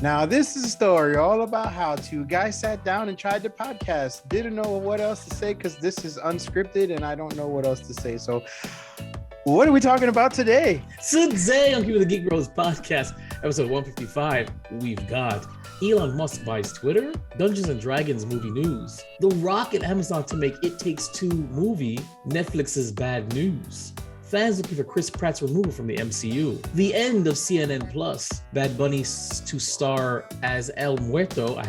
Now, this is a story all about how two guys sat down and tried to podcast. Didn't know what else to say because this is unscripted and I don't know what else to say. So, what are we talking about today? Today on Keepin the Geek Bros podcast, episode 155, we've got Elon Musk buys Twitter, Dungeons and Dragons movie news, The Rock and Amazon to make It Takes Two movie, Netflix's bad news, fans looking for Chris Pratt's removal from the MCU, the end of CNN Plus, Bad Bunny to star as El Muerto,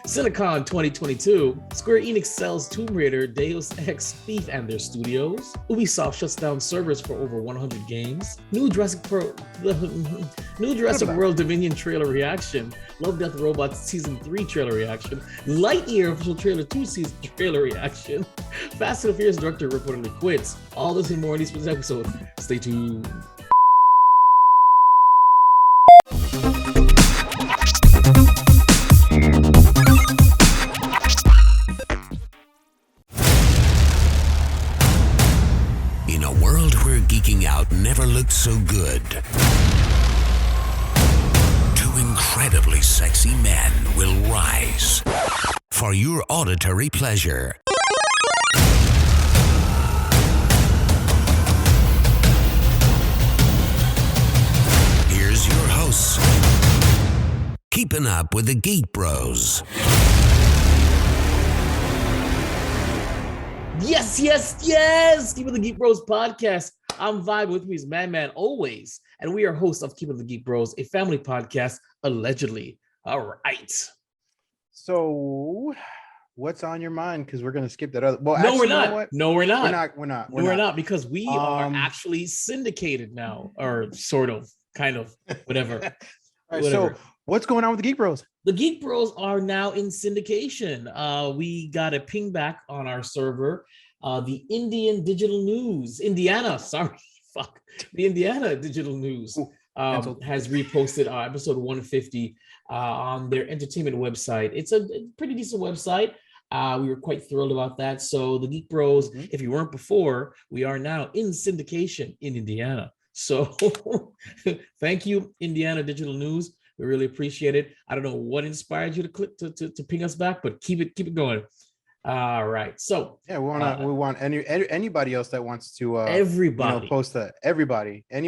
Silicon 2022, Square Enix sells Tomb Raider, Deus Ex, Thief and their studios, Ubisoft shuts down servers for over 100 games, new Jurassic World Dominion trailer reaction, Love, Death, Robots Season 3 trailer reaction, Lightyear official trailer 2 season trailer reaction, Fast and Furious director reportedly quits. All this and more in this episode. Stay tuned. In a world where geeking out never looked so good, two incredibly sexy men will rise for your auditory pleasure. Here's your hosts, Keeping Up with the Geek Bros. Yes. Keepin the Geek Bros podcast. I'm Vibe, with me is Man always. And we are hosts of Keepin the Geek Bros, a family podcast, allegedly. All right. So, what's on your mind? Because we're going to skip that other. Well, no, actually, we're you know not. what? No, we're not. We're not because we are actually syndicated now, or sort of, kind of, whatever. All right. So, what's going on with the Geek Bros? The Geek Bros are now in syndication. We got a ping back on our server. The Indiana Digital News has reposted episode 150 on their entertainment website. It's a pretty decent website. We were quite thrilled about that. So the Geek Bros, if you weren't before, we are now in syndication in Indiana. So thank you, Indiana Digital News. We really appreciate it. I don't know what inspired you to click to ping us back, but keep it going. All right. So yeah, we want anybody else that wants to everybody post that. Anybody and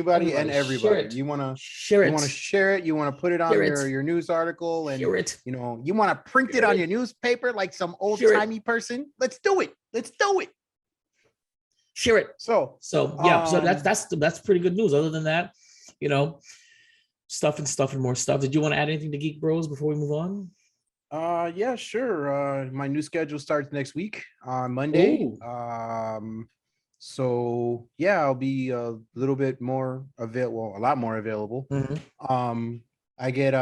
everybody. You want to share it. You want to share it. You want to put it on your news article, and you want to print it on your newspaper like some old timey person. Let's do it. Share it. So that's pretty good news. Other than that, stuff and more stuff. Did you want to add anything to Geek Bros before we move on? Yeah, sure. My new schedule starts next week on Monday. Ooh. So yeah, I'll be a little bit more available, a lot more available. Mm-hmm. I get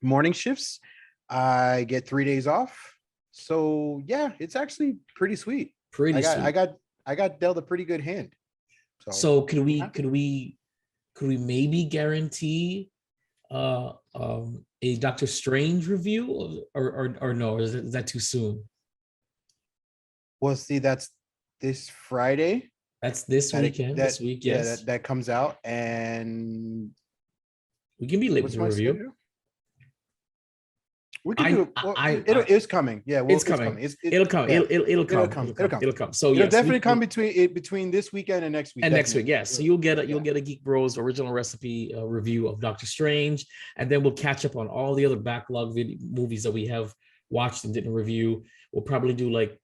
morning shifts. I get 3 days off. So yeah, it's actually pretty sweet. I got dealt a pretty good hand. So could we maybe guarantee a Doctor Strange review or no? Or is that too soon? Well, see, that's this Friday. That's this weekend. This week, yes. Yeah, that comes out, and we can be late with the review. Schedule? We can do it. Well, it's coming. Yeah, well, it's coming. It'll come. So it'll definitely come between this weekend and next week. And next week, yes. So you'll get a Geek Bros original recipe review of Doctor Strange, and then we'll catch up on all the other backlog movies that we have watched and didn't review. We'll probably do like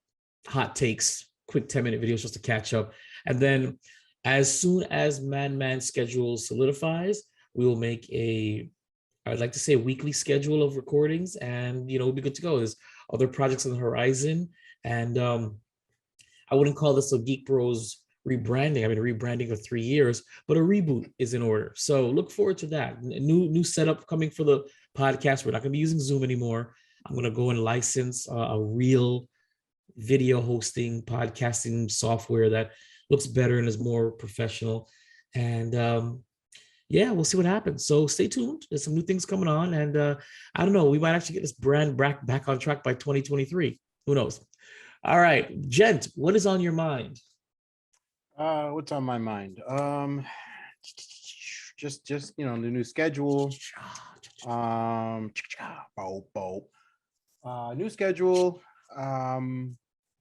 hot takes, quick 10-minute videos just to catch up, and then as soon as Man's schedule solidifies, we will make I'd like to say a weekly schedule of recordings, and we'll be good to go. There's other projects on the horizon, and I wouldn't call this a Geek Bros rebranding. I've been rebranding for 3 years, but a reboot is in order. So look forward to that. A new setup coming for the podcast. We're not going to be using Zoom anymore. I'm going to go and license a real video hosting, podcasting software that looks better and is more professional. And yeah, we'll see what happens. So stay tuned. There's some new things coming on. And I don't know, we might actually get this brand back on track by 2023. Who knows? All right, Gent, what is on your mind? What's on my mind? Just the new schedule. New schedule.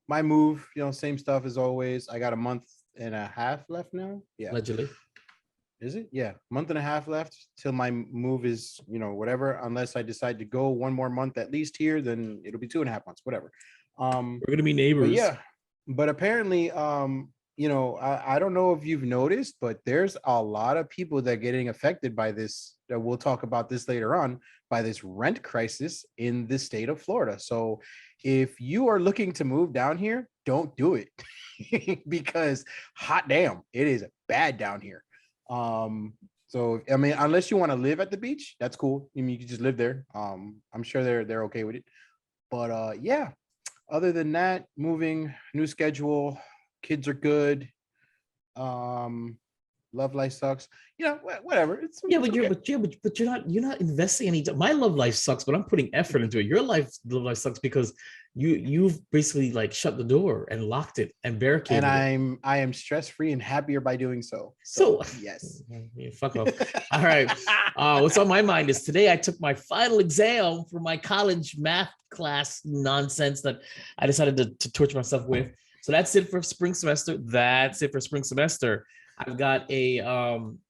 My move, same stuff as always. I got a month and a half left now. Yeah. Allegedly. Is it? Yeah. Month and a half left till my move is, whatever. Unless I decide to go one more month at least here, then it'll be 2.5 months, whatever. We're gonna be neighbors. But yeah. But apparently, I don't know if you've noticed, but there's a lot of people that are getting affected by this. That we'll talk about this later on, by this rent crisis in the state of Florida. So if you are looking to move down here, don't do it because hot damn, it is bad down here. So I mean, unless you want to live at the beach, that's cool. I mean, you can just live there. I'm sure they're okay with it. But yeah, other than that, moving, new schedule, kids are good. Love life sucks. Whatever. It's okay. but you're not investing any. My love life sucks, but I'm putting effort into it. Your love life sucks because you've basically like shut the door and locked it and barricaded. And I am stress free and happier by doing so. So yes. Fuck off. All right. What's on my mind is today I took my final exam for my college math class nonsense that I decided to torture myself with. So that's it for spring semester. I've got a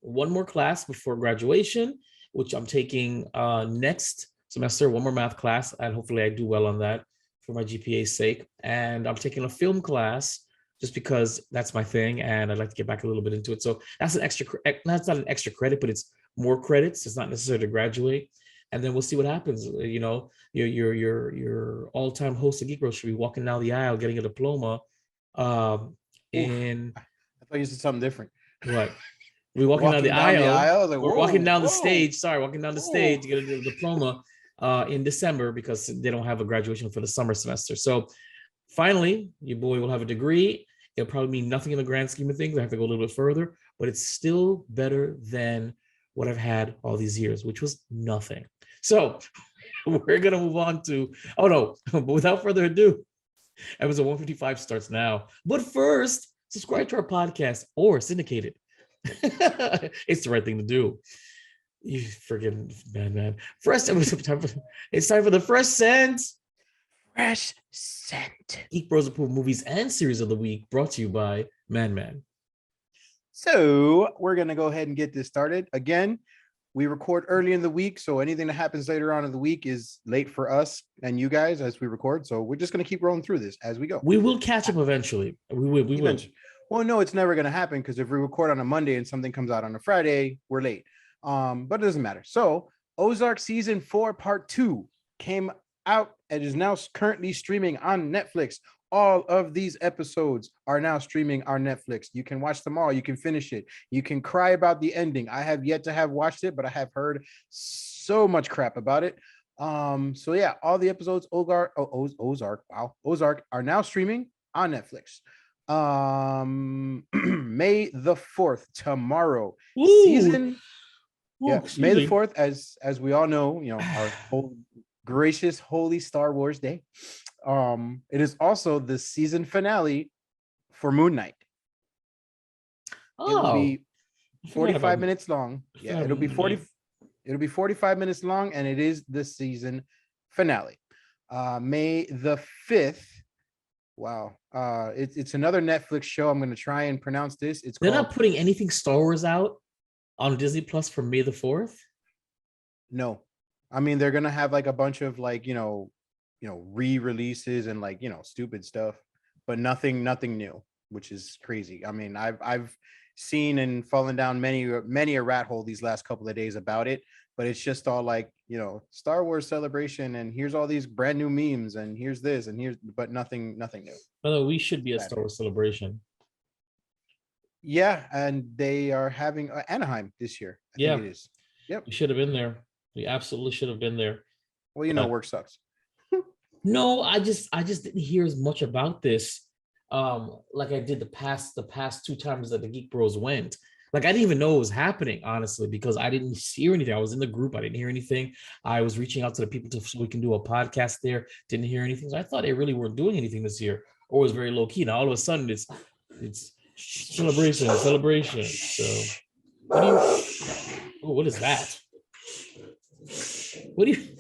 one more class before graduation, which I'm taking next semester, one more math class, and hopefully I do well on that for my GPA's sake. And I'm taking a film class just because that's my thing, and I'd like to get back a little bit into it. So that's that's not an extra credit, but it's more credits. It's not necessary to graduate. And then we'll see what happens. Your all-time host of Geek Bros should be walking down the aisle getting a diploma. I thought you said something different. What? We walking down the aisle. Like, we're walking down the stage. Sorry, walking down the stage to get a diploma in December because they don't have a graduation for the summer semester. So finally, your boy will have a degree. It'll probably mean nothing in the grand scheme of things. I have to go a little bit further, but it's still better than what I've had all these years, which was nothing. So we're gonna move on to. Oh no! But without further ado, episode 155 starts now. But first, subscribe to our podcast or syndicate it. It's the right thing to do. You forget, man. Fresh September. It's time for the Fresh Scent. Fresh Scent. Geek Bros approved movies and series of the week, brought to you by Man. So we're gonna go ahead and get this started. Again, we record early in the week, so anything that happens later on in the week is late for us and you guys as we record. So we're just gonna keep rolling through this as we go. We will catch up eventually. We will. Well, no, it's never gonna happen because if we record on a Monday and something comes out on a Friday, we're late. But it doesn't matter. So Ozark season 4 part 2 came out and is now currently streaming on Netflix. All of these episodes are now streaming on Netflix. You can watch them all. You can finish it. You can cry about the ending. I have yet to have watched it, but I have heard so much crap about it. So yeah, all the episodes Ozark are now streaming on Netflix. May the 4th, tomorrow. Ooh. May the 4th, as we all know, our whole gracious holy Star Wars day. It is also the season finale for Moon Knight. It'll be 45 minutes long. Yeah, it'll be 45 minutes long, and it is the season finale. May the 5th. Wow. It's another Netflix show. I'm gonna try and pronounce this. They're not putting anything Star Wars out on Disney Plus for May the 4th. No. I mean, they're gonna have like a bunch of like, re-releases and like, stupid stuff, but nothing new, which is crazy. I mean, I've seen and fallen down many a rat hole these last couple of days about it, but it's just all like, Star Wars celebration and here's all these brand new memes and here's this and here's, but nothing new. Although we should be a Star Wars celebration. Yeah, and they are having Anaheim this year. I think it is. Yep. We should have been there. We absolutely should have been there. Well, work sucks. No, I just didn't hear as much about this like I did the past 2 times that the Geek Bros went. Like I didn't even know it was happening, honestly, because I didn't hear anything. I was in the group. I didn't hear anything. I was reaching out to the people so we can do a podcast there. Didn't hear anything. So I thought they really weren't doing anything this year, or was very low key. Now all of a sudden it's celebration. So what is that? What do you?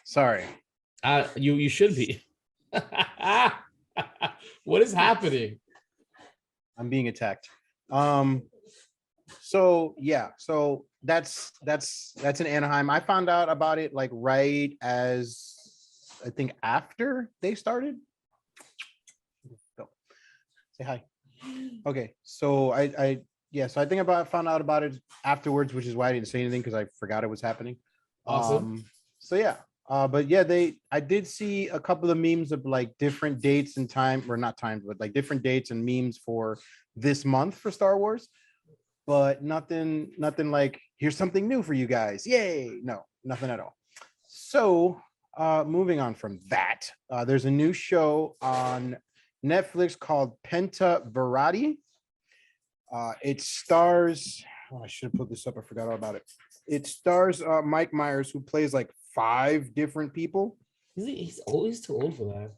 Sorry. You should be. What is happening? I'm being attacked. So yeah, so that's in Anaheim. I found out about it like right as I think after they started. Go. Say hi. Okay, so I so I think found out about it afterwards, which is why I didn't say anything because I forgot it was happening. Awesome. So yeah. But yeah, I did see a couple of memes of like different dates and time, or not times, but like different dates and memes for this month for Star Wars. But nothing like here's something new for you guys. Yay. No, nothing at all. So moving on from that, there's a new show on Netflix called Panther. It stars, I should have put this up, I forgot all about it. It stars Mike Myers, who plays like 5 different people. He's always too old for that.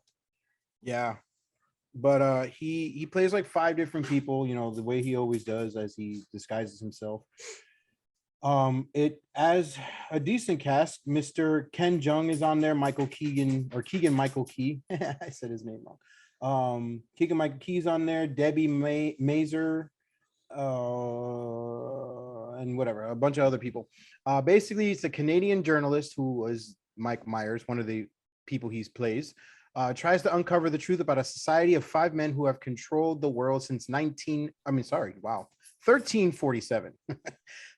Yeah. But he plays like 5 different people, you know, the way he always does as he disguises himself. It as a decent cast. Mr. Ken Jeong is on there, Keegan Michael Key. I said his name wrong. Keegan Michael Key's on there, Debbie Mazer, and whatever, a bunch of other people. Basically, it's a Canadian journalist who is Mike Myers, one of the people he plays. Tries to uncover the truth about a society of 5 men who have controlled the world since 1347.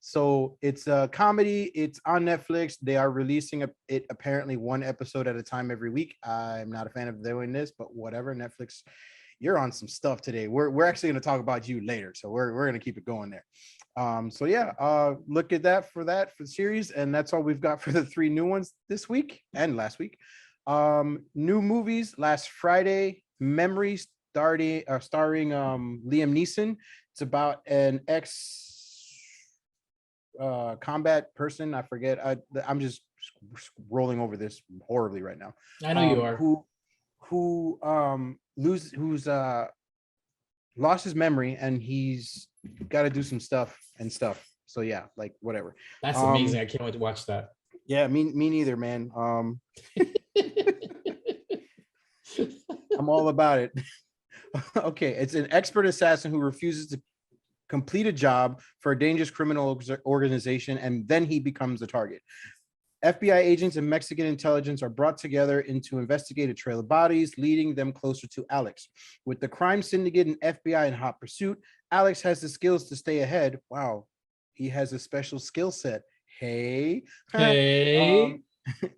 So it's a comedy. It's on Netflix. They are releasing it apparently 1 episode at a time every week. I'm not a fan of doing this, but whatever. Netflix, you're on some stuff today. We're actually going to talk about you later, so we're going to keep it going there. So yeah, look at that for the series, and that's all we've got for the 3 new ones this week and last week. New movies last Friday, Memory, starring Liam Neeson. It's about an combat person. I forget. I'm just rolling over this horribly right now. I know you are. Who's lost his memory, and he's got to do some stuff. So yeah, like whatever. That's amazing. I can't wait to watch that. Yeah, me neither, man. I'm all about it. Okay, it's an expert assassin who refuses to complete a job for a dangerous criminal organization, and then he becomes the target. FBI agents and Mexican intelligence are brought together to investigate a trail of bodies, leading them closer to Alex. With the crime syndicate and FBI in hot pursuit, Alex has the skills to stay ahead. Wow, he has a special skill set. Hey.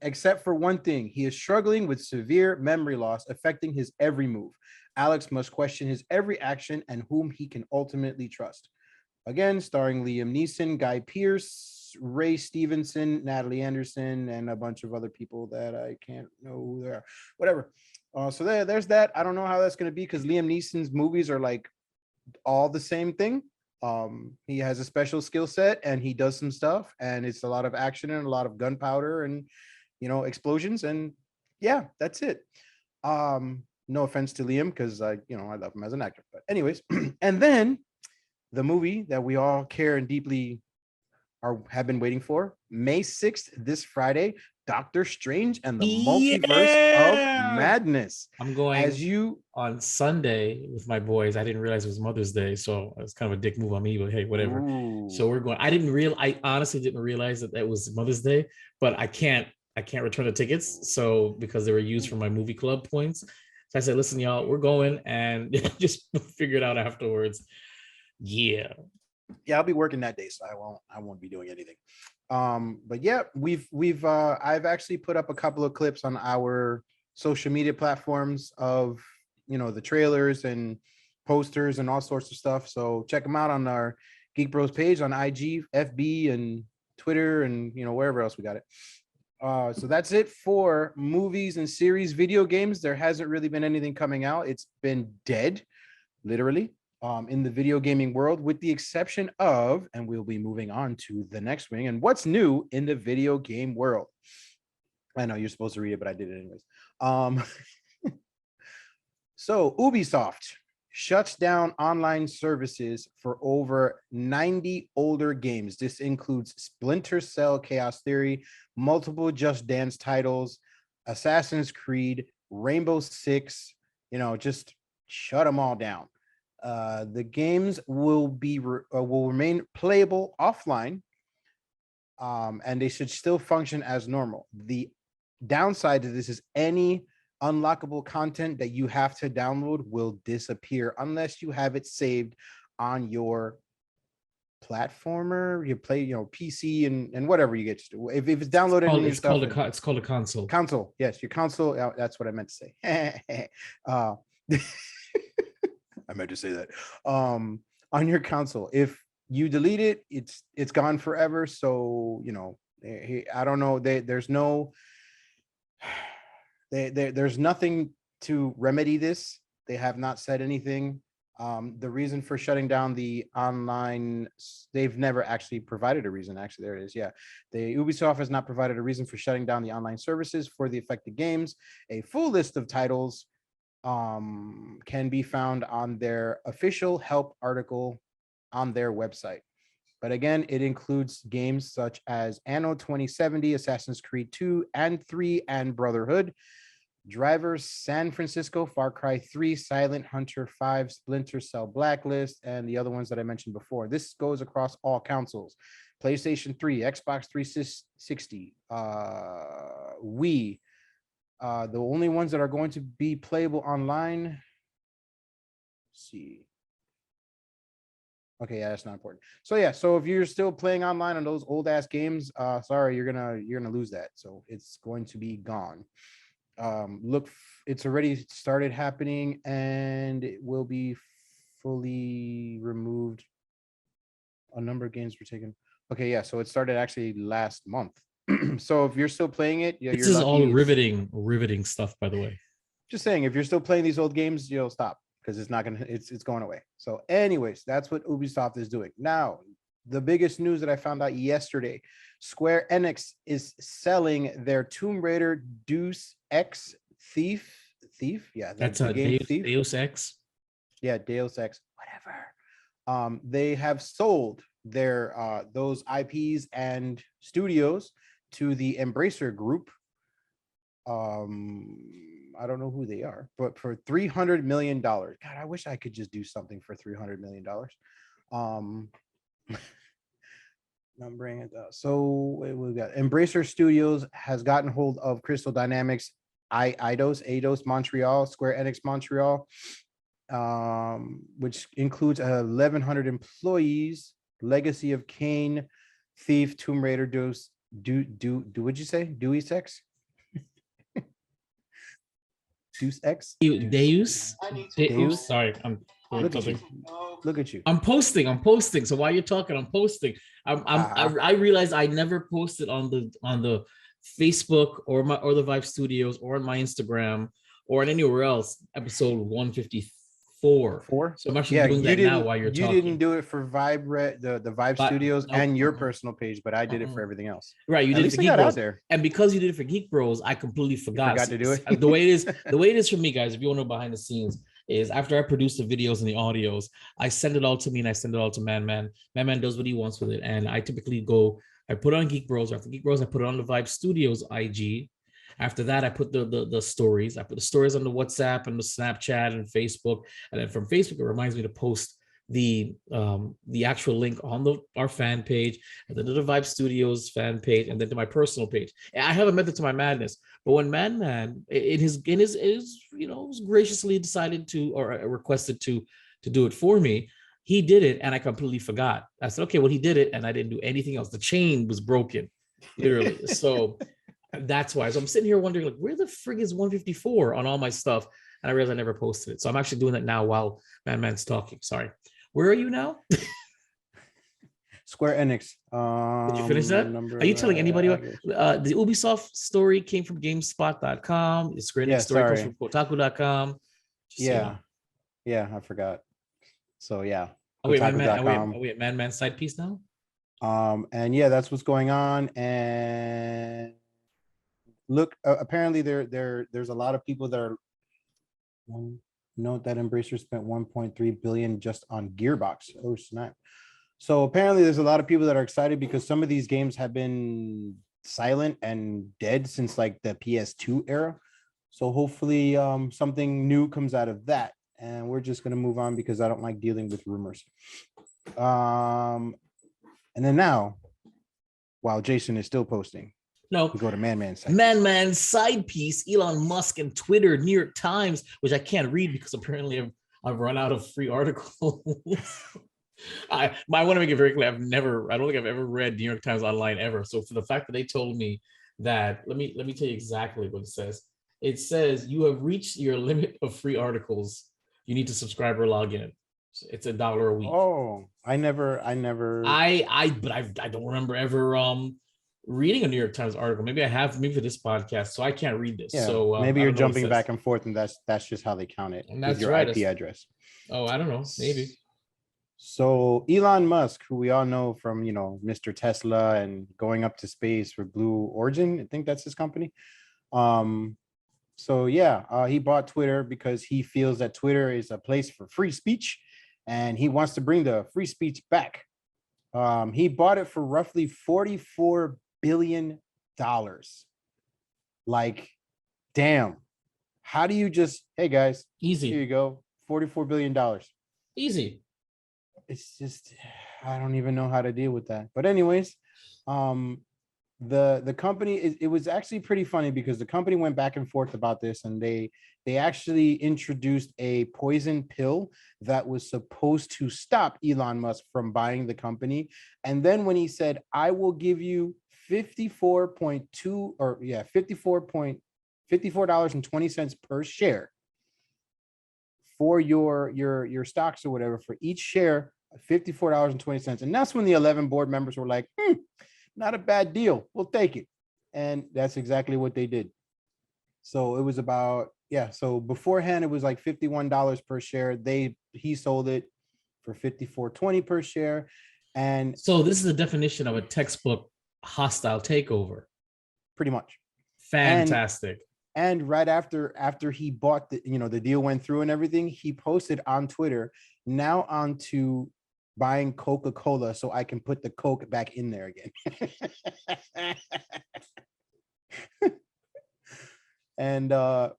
Except for one thing, he is struggling with severe memory loss affecting his every move. Alex must question his every action and whom he can ultimately trust. Again, starring Liam Neeson, Guy Pearce, Ray Stevenson, Natalie Anderson, and a bunch of other people that I can't know who they are. Whatever. So there's that. I don't know how that's going to be because Liam Neeson's movies are like all the same thing. He has a special skill set and he does some stuff, and it's a lot of action and a lot of gunpowder and, you know, explosions, and yeah, that's it. No offense to Liam, because I love him as an actor, but anyways. And then the movie that we all care and deeply have been waiting for, May 6th, this Friday, Doctor Strange and the Multiverse of Madness. I'm going on Sunday with my boys. I didn't realize it was Mother's Day, so it's kind of a dick move on me, but hey, whatever. Ooh. So we're going. I honestly didn't realize that was Mother's Day, but I can't return the tickets, so because they were used for my movie club points. So I said, listen, y'all, we're going, and just figure it out afterwards. Yeah, I'll be working that day, so I won't be doing anything. But yeah, I've actually put up a couple of clips on our social media platforms of, you know, the trailers and posters and all sorts of stuff. So check them out on our Geek Bros page on IG, FB, and Twitter, and, you know, wherever else we got it. So that's it for movies and series. Video games, there hasn't really been anything coming out. It's been dead, literally, in the video gaming world, with the exception of, and we'll be moving on to the next thing, and what's new in the video game world. I know you're supposed to read it, but I did it anyways. So Ubisoft shuts down online services for over 90 older games. This includes Splinter Cell Chaos Theory, multiple Just Dance titles, Assassin's Creed, Rainbow Six, just shut them all down. The games will remain playable offline, and they should still function as normal. The downside to this is any unlockable content that you have to download will disappear unless you have it saved on your platformer. You play, PC and whatever you get to. If it's downloaded, it's called a console. Console, yes, your console. That's what I meant to say. I meant to say that. On your console, if you delete it, it's gone forever. So I don't know. There's nothing to remedy this. They have not said anything. The reason for shutting down the online, they've never actually provided a reason. Actually, there it is. Yeah. The Ubisoft has not provided a reason for shutting down the online services for the affected games. A full list of titles can be found on their official help article on their website. But again, it includes games such as Anno 2070, Assassin's Creed 2 and 3, and Brotherhood, Drivers San Francisco, Far Cry 3, Silent Hunter 5, Splinter Cell Blacklist, and the other ones that I mentioned before. This goes across all consoles: PlayStation 3, Xbox 360, Wii. The only ones that are going to be playable online, let's see. Okay, yeah, that's not important. So yeah, so if you're still playing online on those old ass games, sorry, you're gonna lose that. So it's going to be gone. Look, it's already started happening, and it will be fully removed. A number of games were taken. Okay, yeah, so it started actually last month. So if you're still playing it, yeah, this is all riveting stuff, by the way. Just saying, if you're still playing these old games, you'll stop, because it's going away. So anyways, that's what Ubisoft is doing. Now, the biggest news that I found out yesterday, Square Enix is selling their Tomb Raider Deus Ex Thief. Yeah, that's a game Thief. Deus Ex. Yeah, Deus Ex, whatever. They have sold their those IPs and studios to the Embracer Group. I don't know who they are, but for $300 million. God, I wish I could just do something for $300 million. Numbering it. So we got Embracer Studios has gotten hold of Crystal Dynamics, Eidos Montreal, Square Enix Montreal, which includes 1,100 employees. Legacy of Kain, Thief, Tomb Raider, Deus. What'd you say? Deus Ex? Deus Ex? Deus? Sorry, I'm look at you. I'm posting. So while you're talking, I'm posting. I realized I never posted on the Facebook or the Vibe Studios or on my Instagram or anywhere else episode 154. So I'm actually doing that now while you're talking. You didn't do it for Vibe, the Vibe Studios and your personal page, but I did it for everything else. Right, you did it for Geek Bros. And because you did it for Geek Bros, I completely forgot to do it. The way it is for me, guys, if you want to know behind the scenes, is after I produce the videos and the audios, I send it all to me and I send it all to Man. Man does what he wants with it. And I typically I put it on Geek Bros. After Geek Bros, I put it on the Vibe Studios IG. After that, I put the stories. I put the stories on the WhatsApp and the Snapchat and Facebook. And then from Facebook, it reminds me to post the actual link on our fan page, and then to the Vibe Studios fan page, and then to my personal page. And I have a method to my madness. But when Man graciously decided to, or requested to do it for me, he did it, and I completely forgot. I said, okay, well, he did it, and I didn't do anything else. The chain was broken, literally. So that's why. So I'm sitting here wondering, like, where the frig is 154 on all my stuff? And I realized I never posted it. So I'm actually doing that now while Man's talking. Sorry. Where are you now? Square Enix. Did you finish that? Are you telling anybody what the Ubisoft story came from GameSpot.com? The Square Enix story comes from Kotaku.com. Yeah, I forgot. So yeah. Are we at Man side piece now? And yeah, that's what's going on. And look, apparently there's a lot of people that are 1, Note that Embracer spent 1.3 billion just on Gearbox. Oh snap. So apparently there's a lot of people that are excited because some of these games have been silent and dead since like the PS2 era. So hopefully something new comes out of that. And we're just going to move on because I don't like dealing with rumors. And then now, while Jason is still posting, no, we go to Man Side Piece, Elon Musk and Twitter, New York Times, which I can't read because apparently I've run out of free articles. I want to make it very clear. I don't think I've ever read New York Times online ever. So for the fact that they told me that, let me tell you exactly what it says. It says you have reached your limit of free articles. You need to subscribe or log in. It's $1 a week. Oh, I don't remember ever reading a New York Times article. Maybe I have, maybe for this podcast, so I can't read this. Yeah, so maybe you're jumping back and forth, and that's just how they count it. And that's with your right. IP address. Oh, I don't know, maybe. So Elon Musk, who we all know from, Mr. Tesla and going up to space for Blue Origin, I think that's his company. So yeah, he bought Twitter because he feels that Twitter is a place for free speech, and he wants to bring the free speech back. He bought it for roughly $44 billion. Like, damn. How do you just, hey guys, easy. Here you go, $44 billion. Easy. It's just, I don't even know how to deal with that. But anyways, the company, it was actually pretty funny because the company went back and forth about this, and they actually introduced a poison pill that was supposed to stop Elon Musk from buying the company. And then when he said, I will give you $54.20 per share for your stocks or whatever, for each share, $54.20. And that's when the 11 board members were like, not a bad deal. We'll take it. And that's exactly what they did. So it was about, so beforehand, it was like $51 per share. He sold it for $54.20 per share. And so this is the definition of a textbook hostile takeover. Pretty much. Fantastic. And right after he bought the deal went through and everything, he posted on Twitter, now on to buying Coca-Cola so I can put the Coke back in there again. And the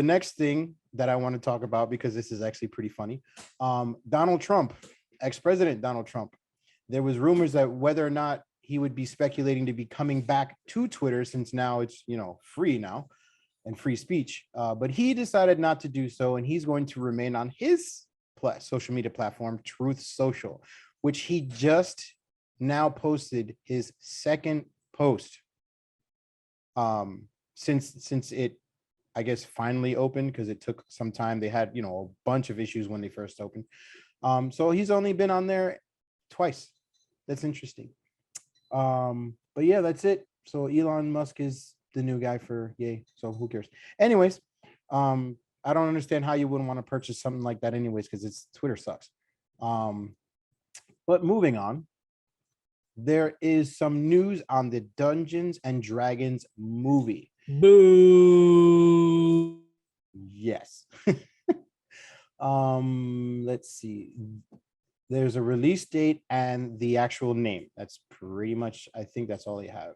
next thing that I want to talk about, because this is actually pretty funny, Donald Trump, ex-president Donald Trump, there was rumors that whether or not he would be speculating to be coming back to Twitter, since now it's free now and free speech, but he decided not to do so, and he's going to remain on his social media platform, Truth Social, which he just now posted his second post since it, I guess, finally opened, because it took some time. They had a bunch of issues when they first opened, so he's only been on there twice. That's interesting. But yeah, that's it. So Elon Musk is the new guy for yay, so who cares? Anyways, I don't understand how you wouldn't want to purchase something like that anyways, because Twitter sucks. But moving on, there is some news on the Dungeons and Dragons movie. Boo. Yes. Let's see. There's a release date and the actual name. That's pretty much, I think that's all they have.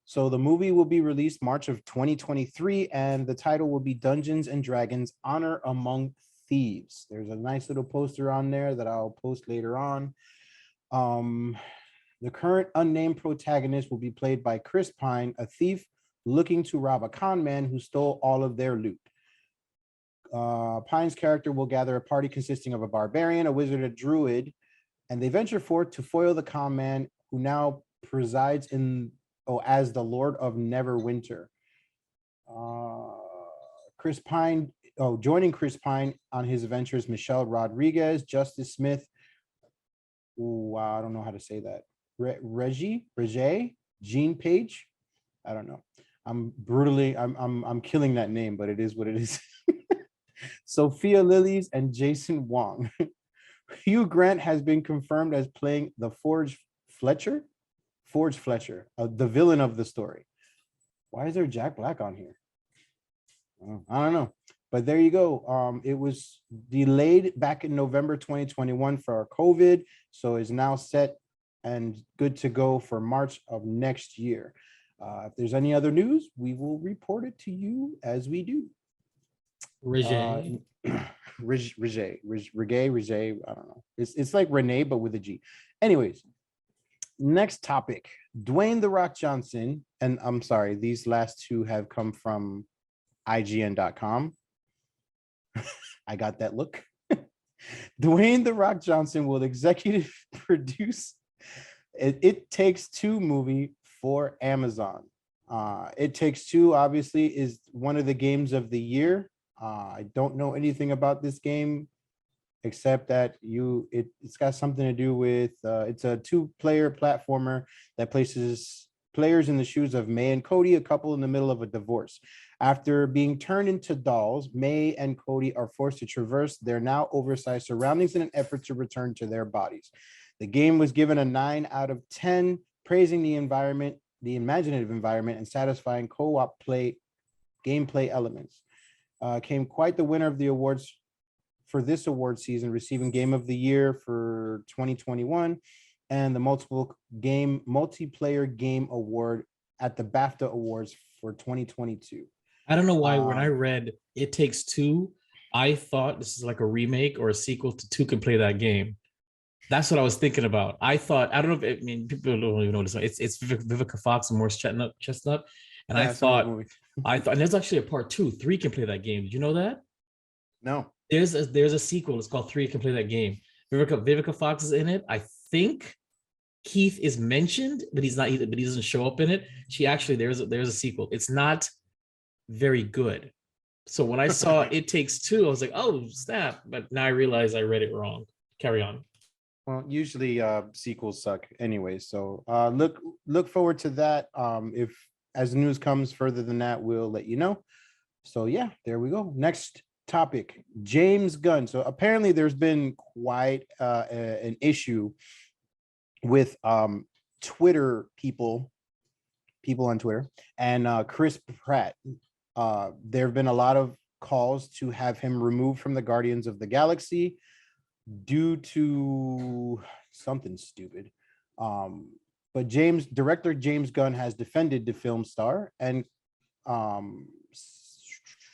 So the movie will be released March of 2023, and the title will be Dungeons and Dragons: Honor Among Thieves. There's a nice little poster on there that I'll post later on. The current unnamed protagonist will be played by Chris Pine, a thief looking to rob a con man who stole all of their loot. Pine's character will gather a party consisting of a barbarian, a wizard, a druid, and they venture forth to foil the con man who now presides as the Lord of Neverwinter. Joining Chris Pine on his adventures, Michelle Rodriguez, Justice Smith, I don't know how to say that, Reggie, Jean Page, I don't know. I'm killing that name, but it is what it is. Sophia Lillies and Jason Wong. Hugh Grant has been confirmed as playing the Forge Fletcher, the villain of the story. Why is there Jack Black on here? I don't know. But there you go. It was delayed back in November 2021 for COVID, so it's now set and good to go for March of next year. If there's any other news, we will report it to you as we do. Regé, I don't know. It's like Renee, but with a G. Anyways, next topic. Dwayne "The Rock" Johnson, and I'm sorry, these last two have come from IGN.com. I got that look. Dwayne "The Rock" Johnson will executive produce It Takes Two movie for Amazon. It Takes Two obviously is one of the games of the year. I don't know anything about this game except that it's got something to do with it's a 2-player platformer that places players in the shoes of May and Cody, a couple in the middle of a divorce. After being turned into dolls, May and Cody are forced to traverse their now oversized surroundings in an effort to return to their bodies. The game was given a 9 out of 10, praising the environment, the imaginative environment, and satisfying co-op gameplay elements. Came quite the winner of the awards for this award season, receiving Game of the Year for 2021 and the multiplayer game award at the BAFTA Awards for 2022. I don't know why when I read It Takes Two, I thought this is like a remake or a sequel to Two Can Play That Game. That's what I was thinking about. I thought, I don't know if people don't even know this. It's Vivica Fox and Morris Chestnut. And I thought, and there's actually a part 2. 3 Can Play That Game. Did you know that? No. There's a sequel. It's called 3 Can Play That Game. Vivica Fox is in it. I think Keith is mentioned, but he's not either. But he doesn't show up in it. There's a sequel. It's not very good. So when I saw It Takes Two, I was like, oh snap! But now I realize I read it wrong. Carry on. Well, usually sequels suck anyway. So look forward to that. If as news comes further than that, we'll let you know. So yeah, there we go. Next topic, James Gunn. So apparently there's been quite an issue with Twitter people on Twitter and Chris Pratt. There have been a lot of calls to have him removed from the Guardians of the Galaxy due to something stupid. But director James Gunn has defended the film star and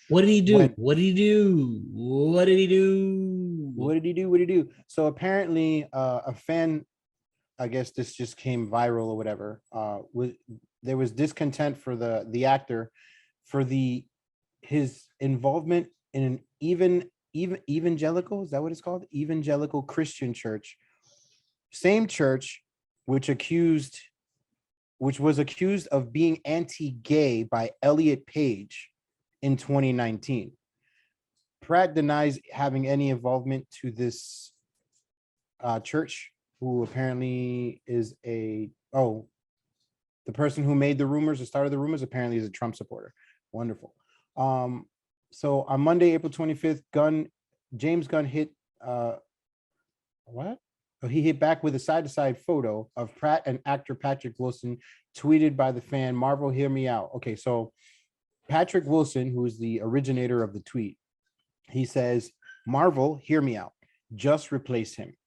what did he do? So apparently a fan, I guess this just came viral or whatever, there was discontent for the actor for his involvement in an evangelical, is that what it's called? Evangelical Christian church. Same church which was accused of being anti-gay by Elliot Page in 2019. Pratt denies having any involvement to this church, who apparently is the person who made the rumors, the start of the rumors, apparently is a Trump supporter. Wonderful. So on Monday, April 25th, James Gunn hit he hit back with a side-to-side photo of Pratt and actor Patrick Wilson, tweeted by the fan, "Marvel, hear me out." Okay, so Patrick Wilson, who is the originator of the tweet, he says, "Marvel, hear me out. Just replace him."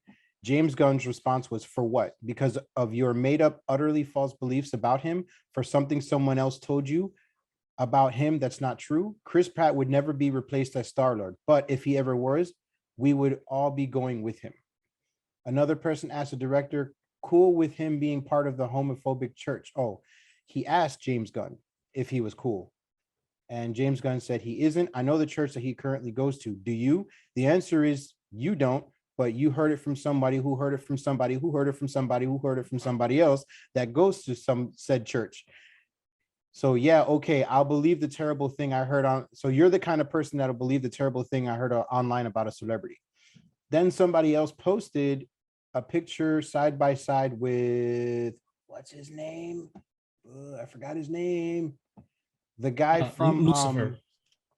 James Gunn's response was, "For what? Because of your made-up, utterly false beliefs about him? For something someone else told you about him that's not true? Chris Pratt would never be replaced as Star-Lord, but if he ever was, we would all be going with him." Another person asked the director, cool with him being part of the homophobic church. Oh, he asked James Gunn if he was cool. And James Gunn said he isn't. "I know the church that he currently goes to. Do you?" The answer is you don't, but you heard it from somebody who heard it from somebody who heard it from somebody who heard it from somebody else that goes to some said church. So yeah, okay, I'll believe the terrible thing I heard on. So you're the kind of person that'll believe the terrible thing I heard online about a celebrity. Then somebody else posted a picture side by side with, what's his name? I forgot his name. The guy from Lucifer.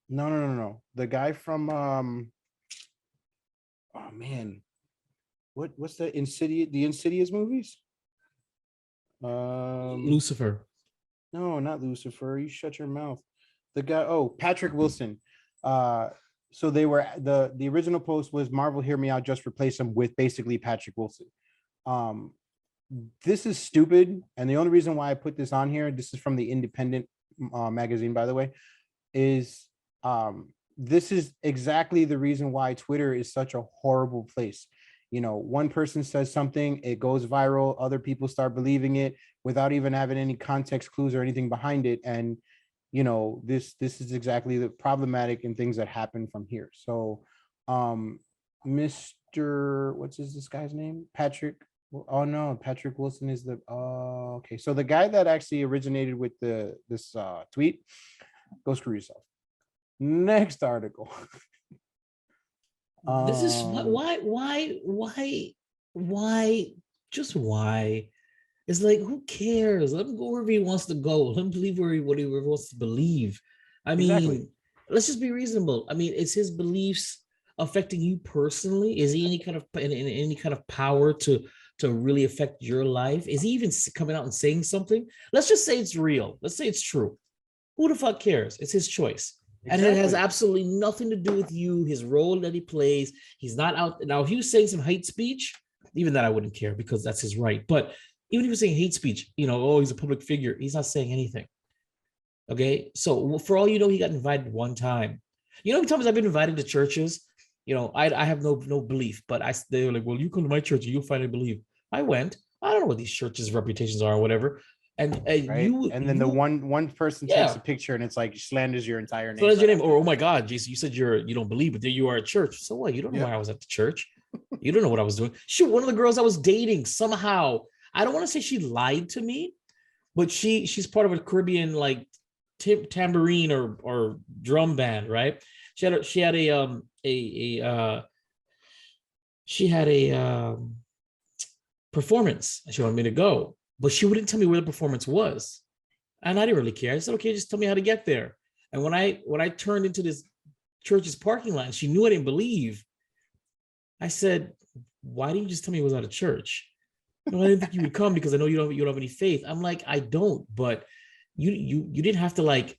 No. The guy from oh man, what's the Insidious movies? Lucifer. No, not Lucifer. You shut your mouth. The guy, Patrick Wilson. So they were the original post was Marvel Hear Me Out, just replace him with basically Patrick Wilson. This is stupid, and the only reason why I put this on here, this is from the Independent magazine, by the way, is this is exactly the reason why Twitter is such a horrible place. You know, one person says something, it goes viral, other people start believing it without even having any context clues or anything behind it. And, you know, this is exactly the problematic and things that happen from here. So Mr. This guy's name? Patrick. Oh no, Patrick Wilson is the okay. So the guy that actually originated with this tweet, go screw yourself. Next article. This is why just why? It's like, who cares? Let him go wherever he wants to go. Let him believe what he wants to believe. I mean, exactly. Let's just be reasonable. I mean, is his beliefs affecting you personally? Is he any kind of power to really affect your life? Is he even coming out and saying something? Let's just say it's real. Let's say it's true. Who the fuck cares? It's his choice. Exactly. And it has absolutely nothing to do with you, his role that he plays. He's not out. Now, if he was saying some hate speech, even that I wouldn't care because that's his right. But even if he was saying hate speech, you know, oh, he's a public figure, he's not saying anything. Okay. So for all you know, he got invited one time. You know how many times I've been invited to churches? You know, I have no belief, but they were like, well, you come to my church and you'll finally believe. I went. I don't know what these churches' reputations are or whatever. And right? Then the one person takes a picture and it's like slanders your entire name. Slanders your name. Or, oh my God, Jason, you said you don't believe, but there you are at church. So what? You don't know why I was at the church. You don't know what I was doing. Shoot, one of the girls I was dating somehow, I don't want to say she lied to me, but she's part of a Caribbean like tambourine or drum band, right? She had a performance and she wanted me to go, but she wouldn't tell me where the performance was. And I didn't really care. I said, okay, just tell me how to get there. And when I turned into this church's parking lot, she knew I didn't believe. I said, why didn't you just tell me it was at a church? No, I didn't think you would come because I know you don't have any faith. I'm like, I don't, but you didn't have to, like,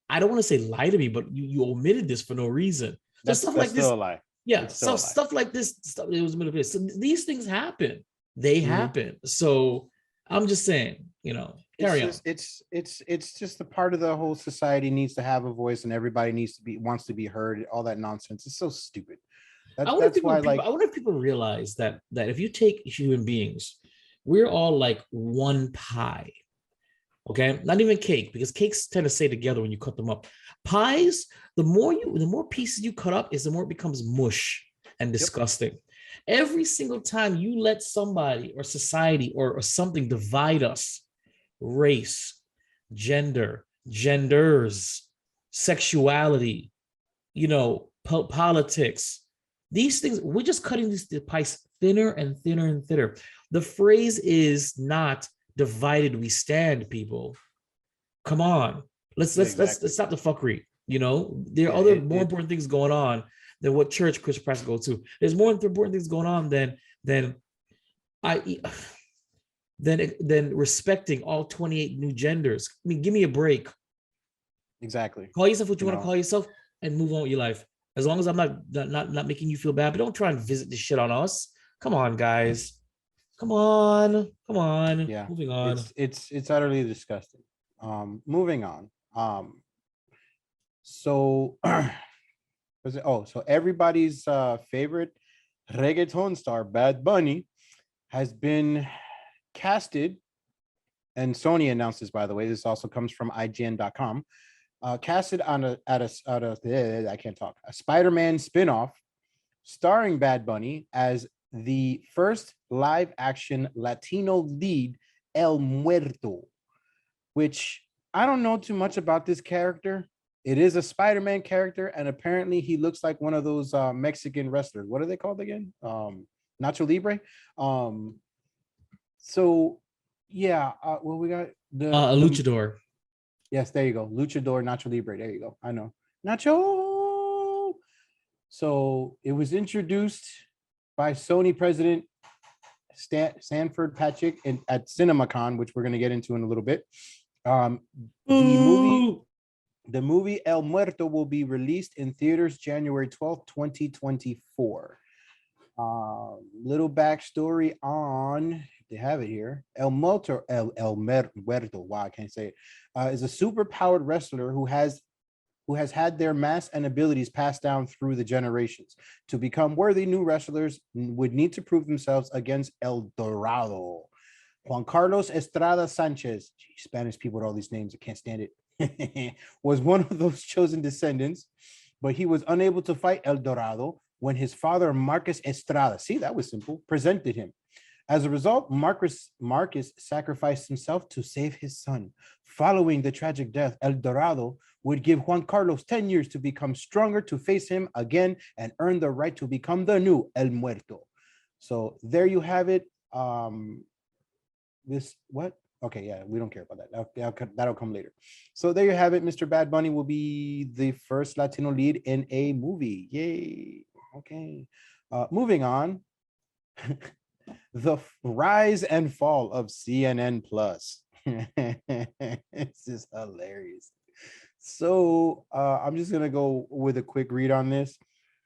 I don't want to say lie to me, but you omitted this for no reason. So stuff like this, a lie. Yeah, stuff like this. It was a middle of this. So these things happen. They happen. So I'm just saying, you know, carry on. It's just a part of the whole society needs to have a voice, and everybody wants to be heard. All that nonsense. It's so stupid. I wonder if people realize that if you take human beings, we're all like one pie. Okay, not even cake, because cakes tend to stay together when you cut them up. Pies, the more pieces you cut up, is the more it becomes mush and disgusting. Yep. Every single time you let somebody or society or something divide us, race, gender, genders, sexuality, you know, politics, these things, we're just cutting the pies thinner and thinner and thinner. The phrase is not divided we stand, people. Come on. Let's stop the fuckery. You know, there are other more important things going on than what church Chris Pratt goes to. There's more important things going on than respecting all 28 new genders. I mean, give me a break. Exactly. Call yourself what you want to call yourself and move on with your life. As long as I'm not making you feel bad, but don't try and visit this shit on us. Come on, guys. Come on. Yeah. Moving on. It's utterly disgusting. Moving on. So everybody's favorite reggaeton star, Bad Bunny, has been casted, and Sony announced this, by the way. This also comes from IGN.com. Casted on a Spider-Man spinoff starring Bad Bunny as the first live-action Latino lead, El Muerto, which I don't know too much about this character. It is a Spider-Man character, and apparently he looks like one of those Mexican wrestlers. What are they called again? Nacho Libre. We got a luchador. Yes, there you go. Luchador, Nacho Libre. There you go. I know. Nacho. So it was introduced by Sony president Sanford Patrick at CinemaCon, which we're going to get into in a little bit. The The movie El Muerto will be released in theaters January 12th, 2024. Little backstory on, they have it here. El Muerto, wow, I can't say it, is a super-powered wrestler who has had their mass and abilities passed down through the generations. To become worthy, new wrestlers would need to prove themselves against El Dorado. Juan Carlos Estrada Sanchez, Spanish people with all these names, I can't stand it, was one of those chosen descendants, but he was unable to fight El Dorado when his father, Marcus Estrada, see, that was simple, presented him. As a result, Marcus sacrificed himself to save his son. Following the tragic death, El Dorado would give Juan Carlos 10 years to become stronger, to face him again and earn the right to become the new El Muerto. So there you have it. Okay, yeah, we don't care about that. That'll come later. So there you have it. Mr. Bad Bunny will be the first Latino lead in a movie. Yay. Okay. Moving on. The rise and fall of CNN Plus. This is hilarious. So I'm just gonna go with a quick read on this.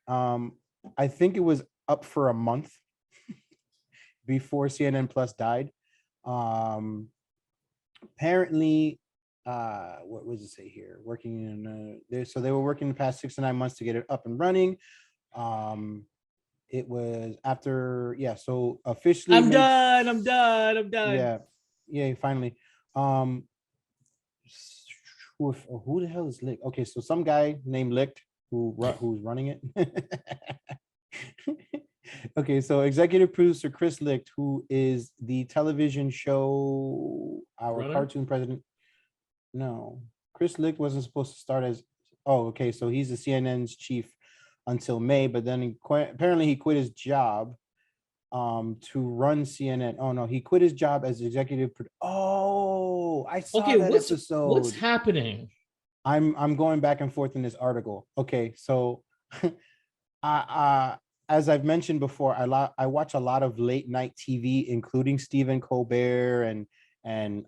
I think it was up for a month before CNN Plus died. Apparently, what was it say here? Working in so they were working the past 6 to 9 months to get it up and running. It was after, yeah, so officially I'm done. Yeah, finally. Who the hell is Lick? Okay, so some guy named Licht who's running it. Okay, so executive producer Chris Licht, who is the television show Our Cartoon President. No, Chris Licht wasn't supposed to start as, okay, so he's the CNN's chief until May, but then apparently he quit his job to run CNN. Oh no, he quit his job as executive. I saw that episode. What's happening? I'm going back and forth in this article. Okay, so as I've mentioned before, I watch a lot of late night TV, including Stephen Colbert and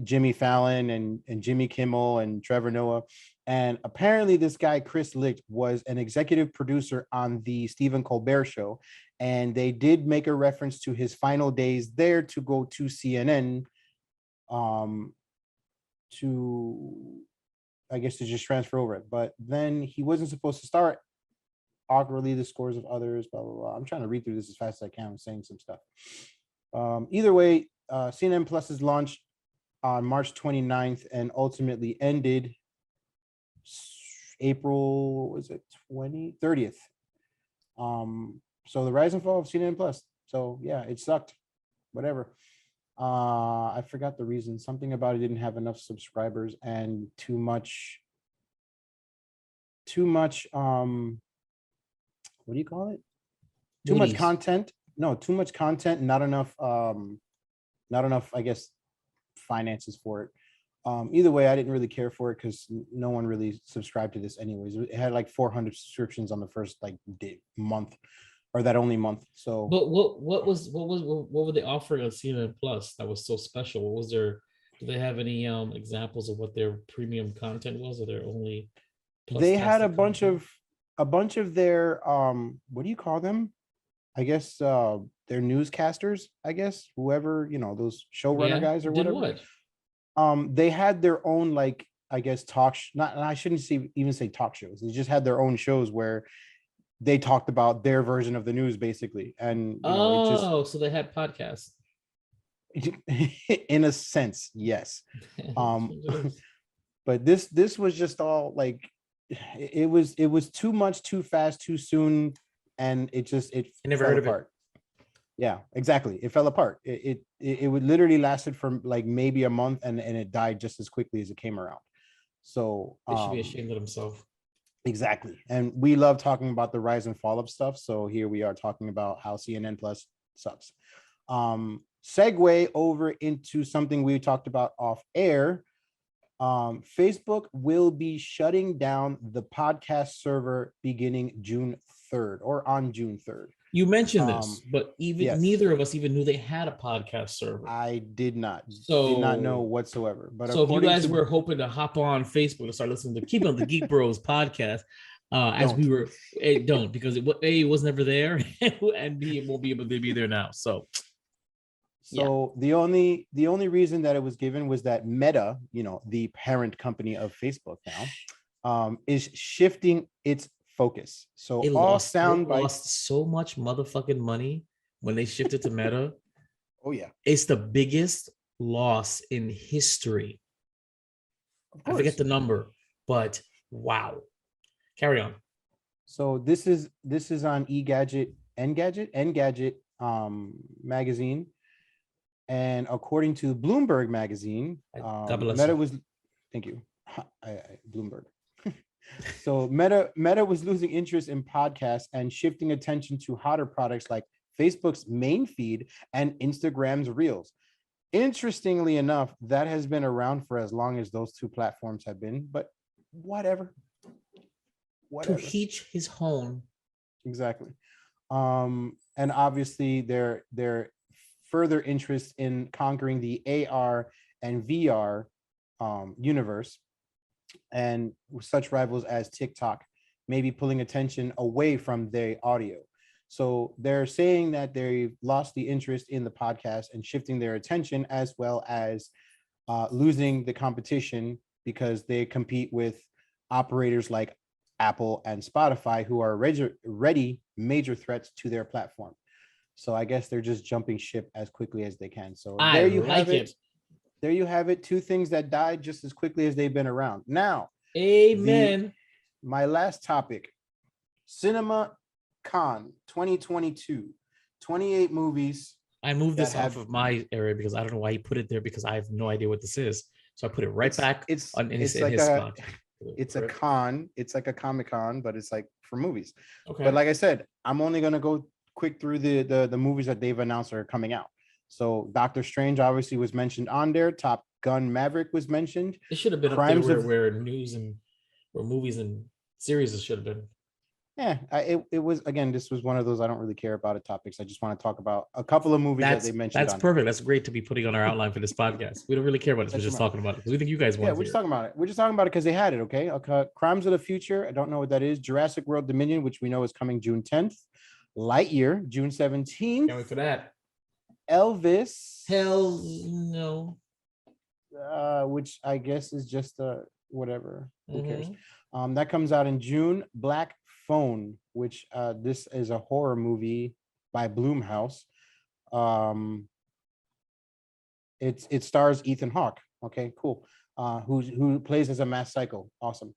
Jimmy Fallon and Jimmy Kimmel and Trevor Noah. And apparently this guy, Chris Licht, was an executive producer on the Stephen Colbert show. And they did make a reference to his final days there to go to CNN to, I guess, to just transfer over it. But then he wasn't supposed to start. Awkwardly, the scores of others, blah, blah, blah. I'm trying to read through this as fast as I can. I'm saying some stuff. Either way, CNN Plus is launched on March 29th and ultimately ended April, was it 30th? So the rise and fall of CNN Plus. So yeah, it sucked. Whatever. I forgot the reason. Something about it didn't have enough subscribers and too much what do you call it? Too much content. No, too much content, not enough, I guess, finances for it. Either way, I didn't really care for it because no one really subscribed to this anyways. It had like 400 subscriptions on the first month, or that only month. So but what were they offering on CNN Plus that was so special? What was their, do they have any examples of what their premium content was, or their only they had a bunch of their what do you call them? I guess their newscasters, I guess, whoever, those showrunner guys or whatever. They had their own, like, I guess, I shouldn't even say talk shows. They just had their own shows where they talked about their version of the news, basically. And so they had podcasts. In a sense, yes. But this was just all like, it was too much, too fast, too soon, and it never heard apart. Yeah, exactly. It fell apart. It would literally lasted for like maybe a month, and it died just as quickly as it came around. So they should be ashamed of themselves. Exactly. And we love talking about the rise and fall of stuff. So here we are talking about how CNN Plus sucks. Segue over into something we talked about off air. Facebook will be shutting down the podcast server beginning June 3rd or on June 3rd. You mentioned this, but neither of us even knew they had a podcast server. I did not know whatsoever. But so if you guys were hoping to hop on Facebook and start listening to Keepin the Geek Bros podcast, don't, because it was never there, and B, it won't be able to be there now. So the only reason that it was given was that Meta, the parent company of Facebook now, is shifting its focus. So it lost so much motherfucking money when they shifted to Meta. Oh yeah, it's the biggest loss in history. I forget the number, but wow. Carry on. So this is on Engadget magazine, and according to Bloomberg magazine, Meta was, thank you, Bloomberg. So Meta was losing interest in podcasts and shifting attention to hotter products like Facebook's main feed and Instagram's Reels. Interestingly enough, that has been around for as long as those two platforms have been, but whatever. To each his own. Exactly. And obviously their further interest in conquering the AR and VR universe, and such rivals as TikTok may be pulling attention away from their audio. So they're saying that they've lost the interest in the podcast and shifting their attention, as well as losing the competition because they compete with operators like Apple and Spotify, who are already major threats to their platform. So I guess they're just jumping ship as quickly as they can. So there you have it. There you have it. Two things that died just as quickly as they've been around. Now, amen. My last topic, Cinema Con 2022, 28 movies. I moved this off of my area because I don't know why he put it there, because I have no idea what this is. So I put it back in his spot. It's a con. It's like a Comic-Con, but it's like for movies. Okay. But like I said, I'm only going to go quick through the movies that they've announced are coming out. So Doctor Strange obviously was mentioned on there. Top Gun Maverick was mentioned. It should have been up there where news and where movies and series should have been. Yeah, it was, again, this was one of those I don't really care about topics. I just want to talk about a couple of movies that they mentioned. That's perfect. That's great to be putting on our outline for this podcast. We don't really care about this. We're just talking about it because we think you guys want. Yeah, we're just talking about it. We're just talking about it because they had it. Okay. Crimes of the Future. I don't know what that is. Jurassic World Dominion, which we know is coming June 10th. Lightyear, June 17th. Can't wait for that. Elvis. Hell no. Which I guess is just whatever. Who cares? That comes out in June. Black Phone, which this is a horror movie by Blumhouse. It stars Ethan Hawke. Okay, cool. Who plays as a masked psycho. Awesome.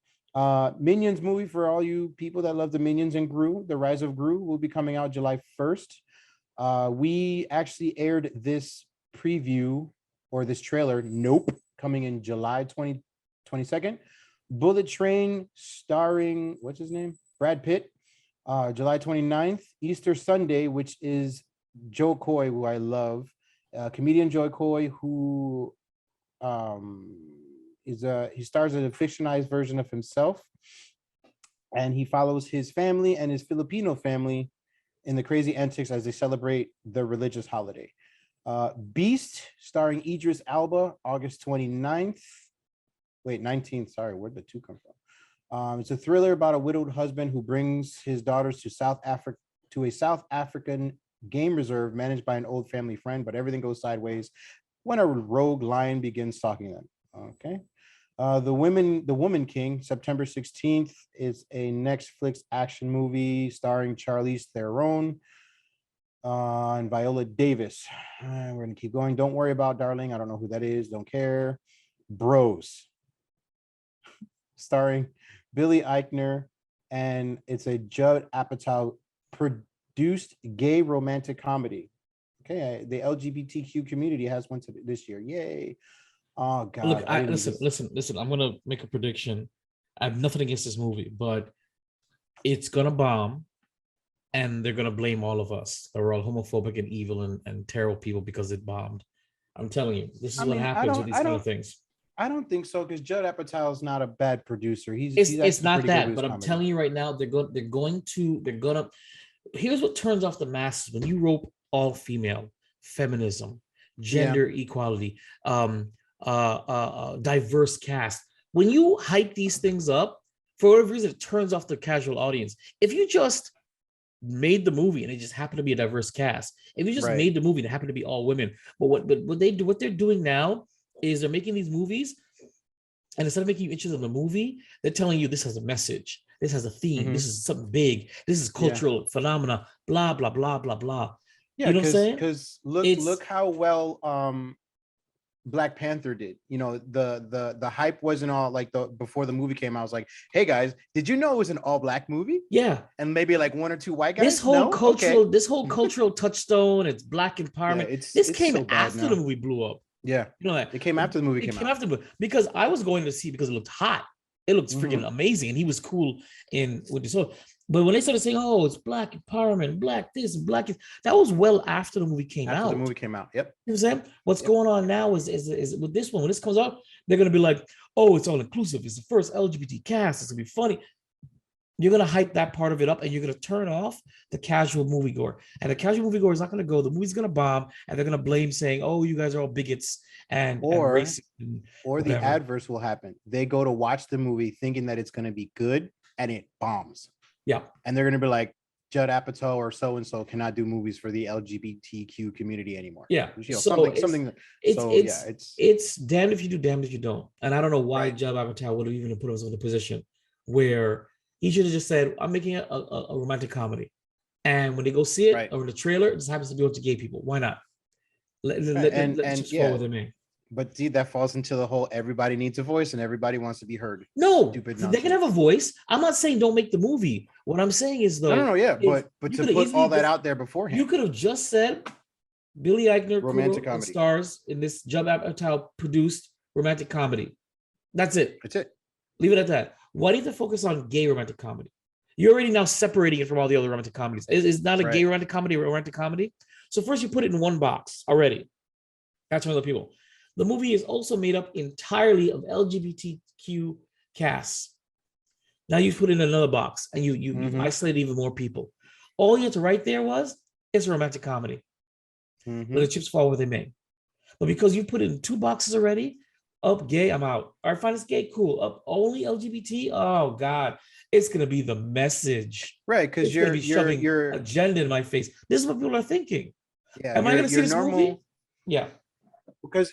Minions movie for all you people that love the Minions and Gru. The Rise of Gru will be coming out July 1st. We actually aired this preview or this trailer. Nope, coming in July 22nd. Bullet Train starring, what's his name? Brad Pitt. July 29th. Easter Sunday, which is Joe Coy, who I love. Comedian Joe Coy, who he stars as a fictionalized version of himself, and he follows his family and his Filipino family in the crazy antics as they celebrate the religious holiday. Beast, starring Idris Elba, August 29th. Wait, 19th. Sorry, where'd the two come from? It's a thriller about a widowed husband who brings his daughters to a South African game reserve managed by an old family friend, but everything goes sideways when a rogue lion begins stalking them. Okay. The Woman King, September 16th, is a Netflix action movie starring Charlize Theron and Viola Davis. We're gonna keep going. Don't Worry About Darling. I don't know who that is. Don't care. Bros, starring Billy Eichner, and it's a Judd Apatow produced gay romantic comedy. Okay, the LGBTQ community has one this year. Yay. Oh God. Look, listen. I'm gonna make a prediction. I have nothing against this movie, but it's gonna bomb, and they're gonna blame all of us. They're all homophobic and evil and terrible people because it bombed. I'm telling you, this is what happens with these kind of things. I don't think so, because Judd Apatow is not a bad producer. It's not that, but I'm telling you right now, they're gonna here's what turns off the masses when you rope all female, feminism, gender equality, diverse cast. When you hype these things up, for whatever reason, it turns off the casual audience. If you just made the movie and it just happened to be a diverse cast, if you just made the movie and it happened to be all women, but what they're doing now is they're making these movies, and instead of making you interested in the movie, they're telling you this has a message, this has a theme, this is something big, this is cultural phenomena, blah blah blah blah blah. Yeah, you know what I'm saying? Because look how well Black Panther did. You know, the hype wasn't all like before the movie came out. I was like, hey guys, did you know it was an all black movie? Yeah. And maybe like one or two white guys. This whole cultural touchstone, it's black empowerment. This came so after the movie blew up. Yeah. You know that. It came after the movie came out. After the, because I was going to see because it looked hot. It looked freaking amazing. And he was cool with this whole. But when they started saying, "Oh, it's black empowerment, black this, black this," that was well after the movie came out. After the movie came out, yep. You know what I'm saying? What's going on now is with this one. When this comes out, they're gonna be like, "Oh, it's all inclusive. It's the first LGBT cast. It's gonna be funny." You're gonna hype that part of it up, and you're gonna turn off the casual moviegoer. And the casual moviegoer is not gonna go. The movie's gonna bomb, and they're gonna blame, saying, "Oh, you guys are all bigots and racist." Or the adverse will happen. They go to watch the movie thinking that it's gonna be good, and it bombs. Yeah. And they're going to be like, Judd Apatow or so-and-so cannot do movies for the LGBTQ community anymore. Yeah. You know, it's damned if you do, damned if you don't. And I don't know why Judd Apatow would have even put himself in a position where he should have just said, I'm making a romantic comedy. And when they go see it or in the trailer, it just happens to be to gay people. Why not? Let just follow what they mean. But see, that falls into the whole everybody needs a voice and everybody wants to be heard. No, they can have a voice. I'm not saying don't make the movie. What I'm saying is though, but to put all that out there beforehand, you could have just said Billy Eichner romantic comedy stars in this Judd Apatow produced romantic comedy. That's it. That's it. Leave it at that. Why do you have to focus on gay romantic comedy? You're already now separating it from all the other romantic comedies. It's not a gay romantic comedy, a romantic comedy. So first you put it in one box already. That's one of the people. The movie is also made up entirely of LGBTQ casts. Now you put in another box and you isolate even more people. All you had to write there was, it's a romantic comedy. Let the chips fall where they may. But because you put it in two boxes already, up gay, I'm out. All right, fine, it's gay, cool. Up only LGBT, oh God. It's going to be the message. Right, because you're shoving agenda in my face. This is what people are thinking. Yeah, am I going to see this movie? Yeah. Because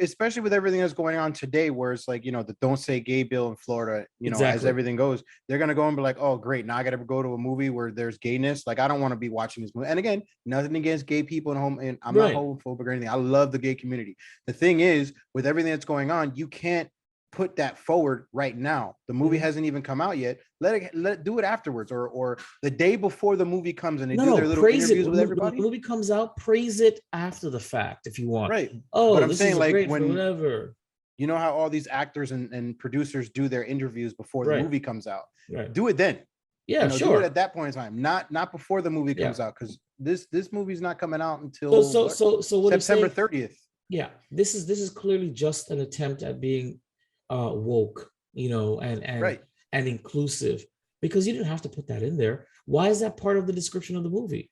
especially with everything that's going on today, where it's like, you know, the don't say gay bill in Florida, you know, as everything goes, they're going to go and be like, oh, great. Now I got to go to a movie where there's gayness. Like, I don't want to be watching this movie. And again, nothing against gay people and I'm not homophobic or anything. I love the gay community. The thing is, with everything that's going on, you can't put that forward right now. The movie hasn't even come out yet. Let it do it afterwards or the day before the movie comes and they do their little interviews with everybody. When the movie comes out, praise it after the fact if you want. Right. Oh, but I'm saying like whatever. You know how all these actors and producers do their interviews before the movie comes out. Right. Do it then. Yeah, sure. Do it at that point in time, not before the movie comes out, because this movie's not coming out until what September 30th. Yeah, this is clearly just an attempt at being woke, you know, and inclusive, because you didn't have to put that in there. Why is that part of the description of the movie?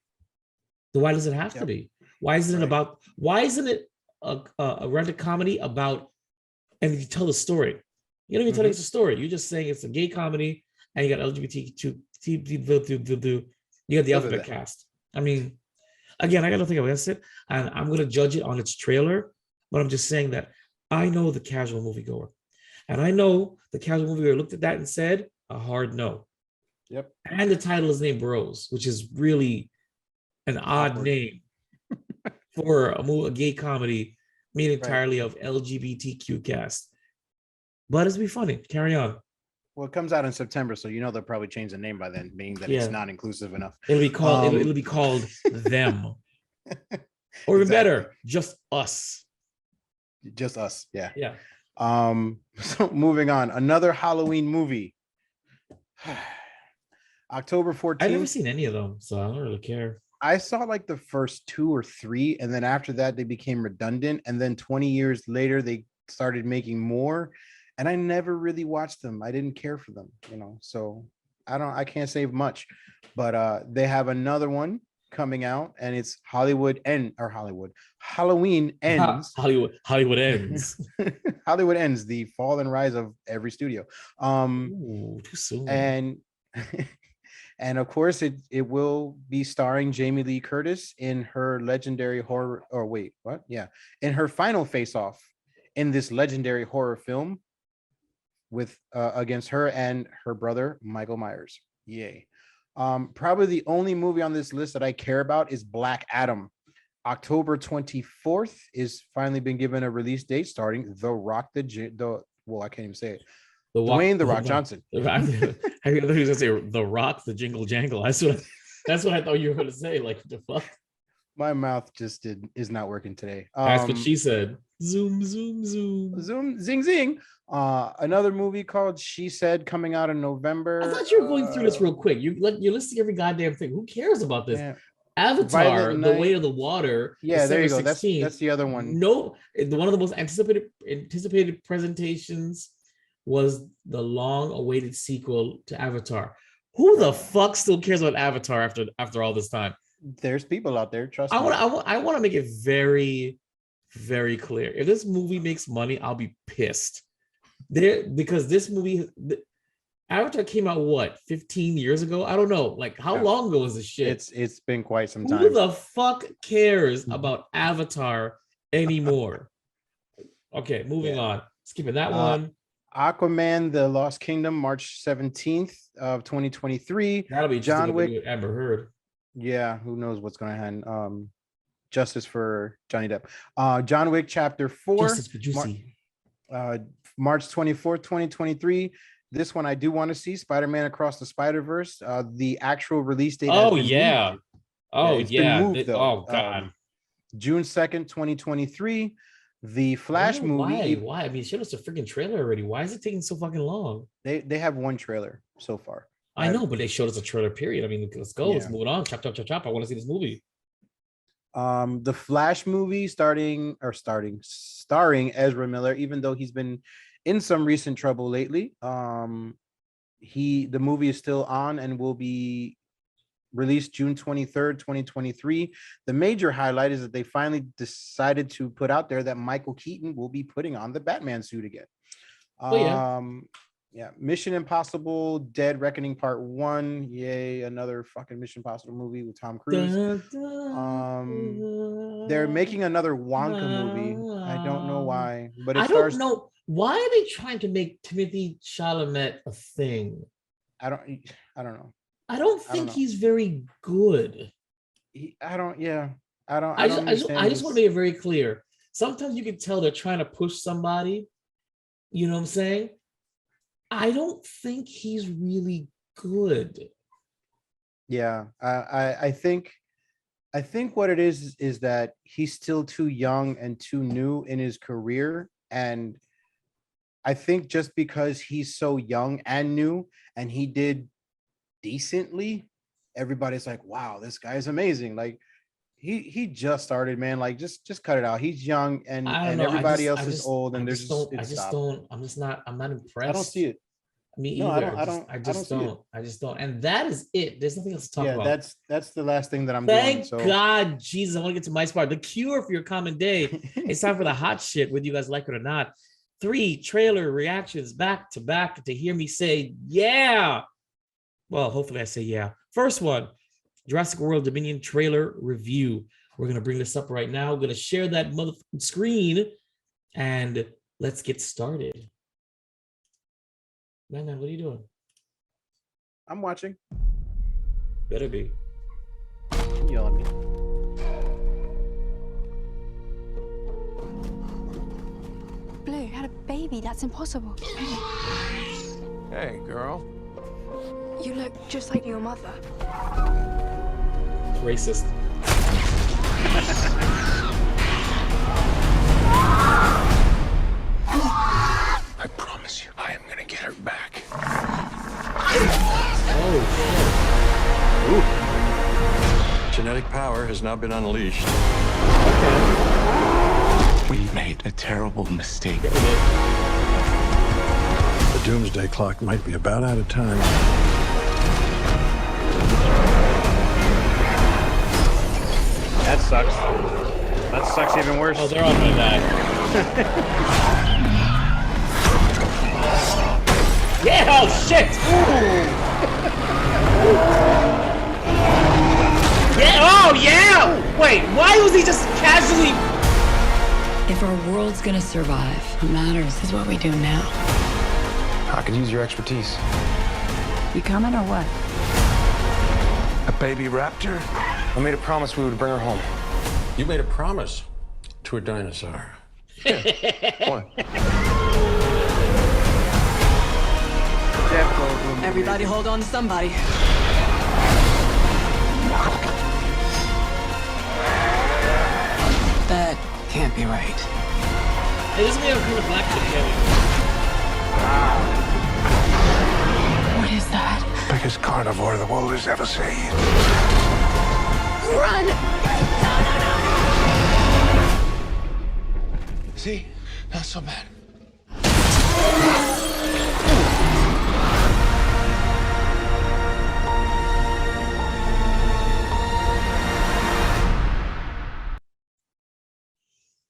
Why does it have to be? Why isn't it a romantic comedy about, and you tell the story? You don't even tell us a story. You're just saying it's a gay comedy and you got LGBTQ, you got the alphabet cast. I mean, again, I got nothing against it, and I'm going to judge it on its trailer, but I'm just saying that I know the casual moviegoer. And I know the casual moviegoer looked at that and said a hard no. Yep. And the title is named Bros, which is really an odd name for a gay comedy made entirely of LGBTQ cast. But it's be funny. Carry on. Well, it comes out in September, so you know they'll probably change the name by then, meaning that it's not inclusive enough. It'll be called it'll be called Them. Or even better, Just Us. Just Us, yeah. Yeah. So moving on, another Halloween movie. October 14th. I've never seen any of them, so I don't really care. I saw like the first 2 or 3, and then after that they became redundant, and then 20 years later they started making more, and I never really watched them. I didn't care for them, you know. So I can't say much, but they have another one coming out, and it's Halloween Ends. Hollywood Ends. Hollywood Ends, the fall and rise of every studio. Ooh, too soon. And and of course it will be starring Jamie Lee Curtis in her legendary horror, or wait, what? Yeah, in her final face-off in this legendary horror film with against her and her brother Michael Myers. Yay. Probably the only movie on this list that I care about is Black Adam. October 24th is finally been given a release date, starting The Rock, I can't even say it. Dwayne The Rock Johnson. I thought he was gonna say The Rock, the Jingle Jangle. That's what I thought you were gonna say. Like, what the fuck? My mouth just is not working today. That's what she said. Zoom, zoom, zoom. Zoom, zing, zing. Another movie called She Said coming out in November. I thought you were going through this real quick. You're listing every goddamn thing. Who cares about this? Yeah. Avatar, The Way of the Water. Yeah, there you go. That's the other one. No, one of the most anticipated presentations was the long-awaited sequel to Avatar. Who the fuck still cares about Avatar after all this time? There's people out there. Trust me. I want to make it very, very clear. If this movie makes money, I'll be pissed. Because this movie, Avatar came out what, 15 years ago? I don't know. Like, how long ago was this shit? It's been quite some time. Who the fuck cares about Avatar anymore? Okay, moving on. Skipping that one. Aquaman, The Lost Kingdom, March 17th of 2023. That'll be John Wick. Amber Heard. Yeah, who knows what's going to happen. Justice for Johnny Depp. John Wick Chapter 4. Justice for Juicy. March 24th, 2023. This one I do want to see. Spider-Man Across the Spider-Verse. The actual release date. Oh, yeah. Moved. Oh, yeah. Been moved, though. Oh, God. June 2nd, 2023. The Flash movie. Why? I mean, showed us a freaking trailer already. Why is it taking so fucking long? They have one trailer so far. I know, but they showed us a trailer, period. I mean, let's go. Let's move it on. Chop, chop, chop, chop. I want to see this movie. The Flash movie starring Ezra Miller, even though he's been in some recent trouble lately. The movie is still on and will be released June 23rd, 2023. The major highlight is that they finally decided to put out there that Michael Keaton will be putting on the Batman suit again. Mission Impossible Dead Reckoning Part 1. Yay, another fucking Mission Impossible movie with Tom Cruise. They're making another Wonka movie. I don't know why, but I don't know why are they trying to make Timothée Chalamet a thing. I don't know. I don't think he's very good. I just want to make it very clear. Sometimes you can tell they're trying to push somebody. You know what I'm saying? I don't think he's really good. Yeah, I think what it is that he's still too young and too new in his career, and I think just because he's so young and new and he did decently, everybody's like, wow, this guy's amazing. Like he just started, man. Like just cut it out. He's young and everybody else is old, and I'm not impressed. I don't see it. Me either. I just don't. And that is it. There's nothing else to talk about. That's the last thing that I'm doing. Thank God, Jesus. I want to get to my spot. The cure for your common day. It's time for the hot shit, whether you guys like it or not. 3 trailer reactions back to back to hear me say, yeah. Well, hopefully I say yeah. First one, Jurassic World Dominion trailer review. We're going to bring this up right now. We're going to share that motherfucking screen and let's get started. Man, what are you doing? I'm watching. Better be. Yell at me. Blue had a baby. That's impossible. Hey, girl. You look just like your mother. Racist. I promise you, I am gonna get her back. Oh, shit. Genetic power has now been unleashed. Okay. We made a terrible mistake. The doomsday clock might be about out of time. sucks. That sucks even worse. Oh, they're all gonna die. Yeah, oh shit! Yeah, oh yeah! Wait, why was he just casually... If our world's gonna survive, what matters is what we do now. I could use your expertise. You coming or what? A baby raptor? I made a promise we would bring her home. You made a promise to a dinosaur. What? Everybody hold on to somebody. That can't be right. Hey, this is me a black chick, What is that? Biggest carnivore the world has ever seen. Run! See? Not so bad.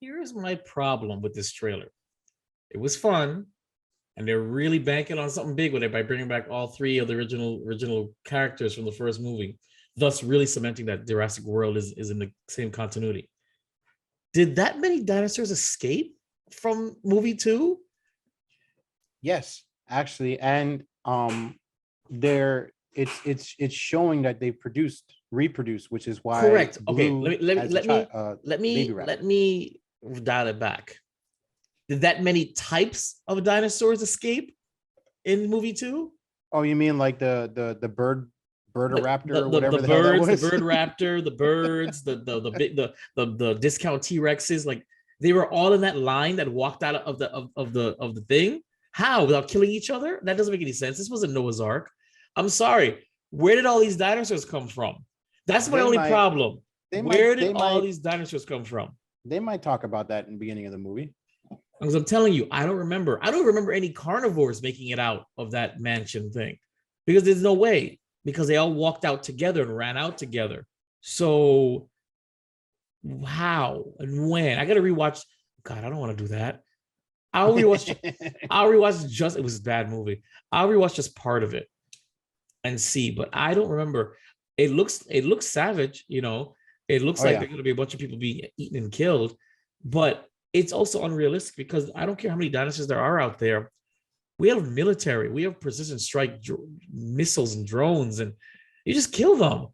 Here's my problem with this trailer. It was fun, and they're really banking on something big with it by bringing back all three of the original characters from the first movie, thus really cementing that Jurassic World is in the same continuity. Did that many dinosaurs escape from movie 2? Yes, actually, and it's showing that they reproduced, which is why. Correct. Okay, Blue let me dial it back. Did that many types of dinosaurs escape in movie 2? Oh, you mean like the raptor or whatever the hell that birds, was? the bird raptor, the birds, the discount T-Rexes, like they were all in that line that walked out of the thing. How? Without killing each other? That doesn't make any sense. This wasn't Noah's Ark. I'm sorry. Where did all these dinosaurs come from? That's my only problem. Where did all these dinosaurs come from? They might talk about that in the beginning of the movie. Because I'm telling you, I don't remember any carnivores making it out of that mansion thing, because there's no way, because they all walked out together and ran out together. So how and when? I got to rewatch. God, I don't want to do that. I'll rewatch just, it was a bad movie. I'll rewatch just part of it and see, but I don't remember. It looks savage, you know. It looks like there's going to be a bunch of people being eaten and killed, but it's also unrealistic because I don't care how many dinosaurs there are out there. We have military, we have precision strike missiles and drones, and you just kill them.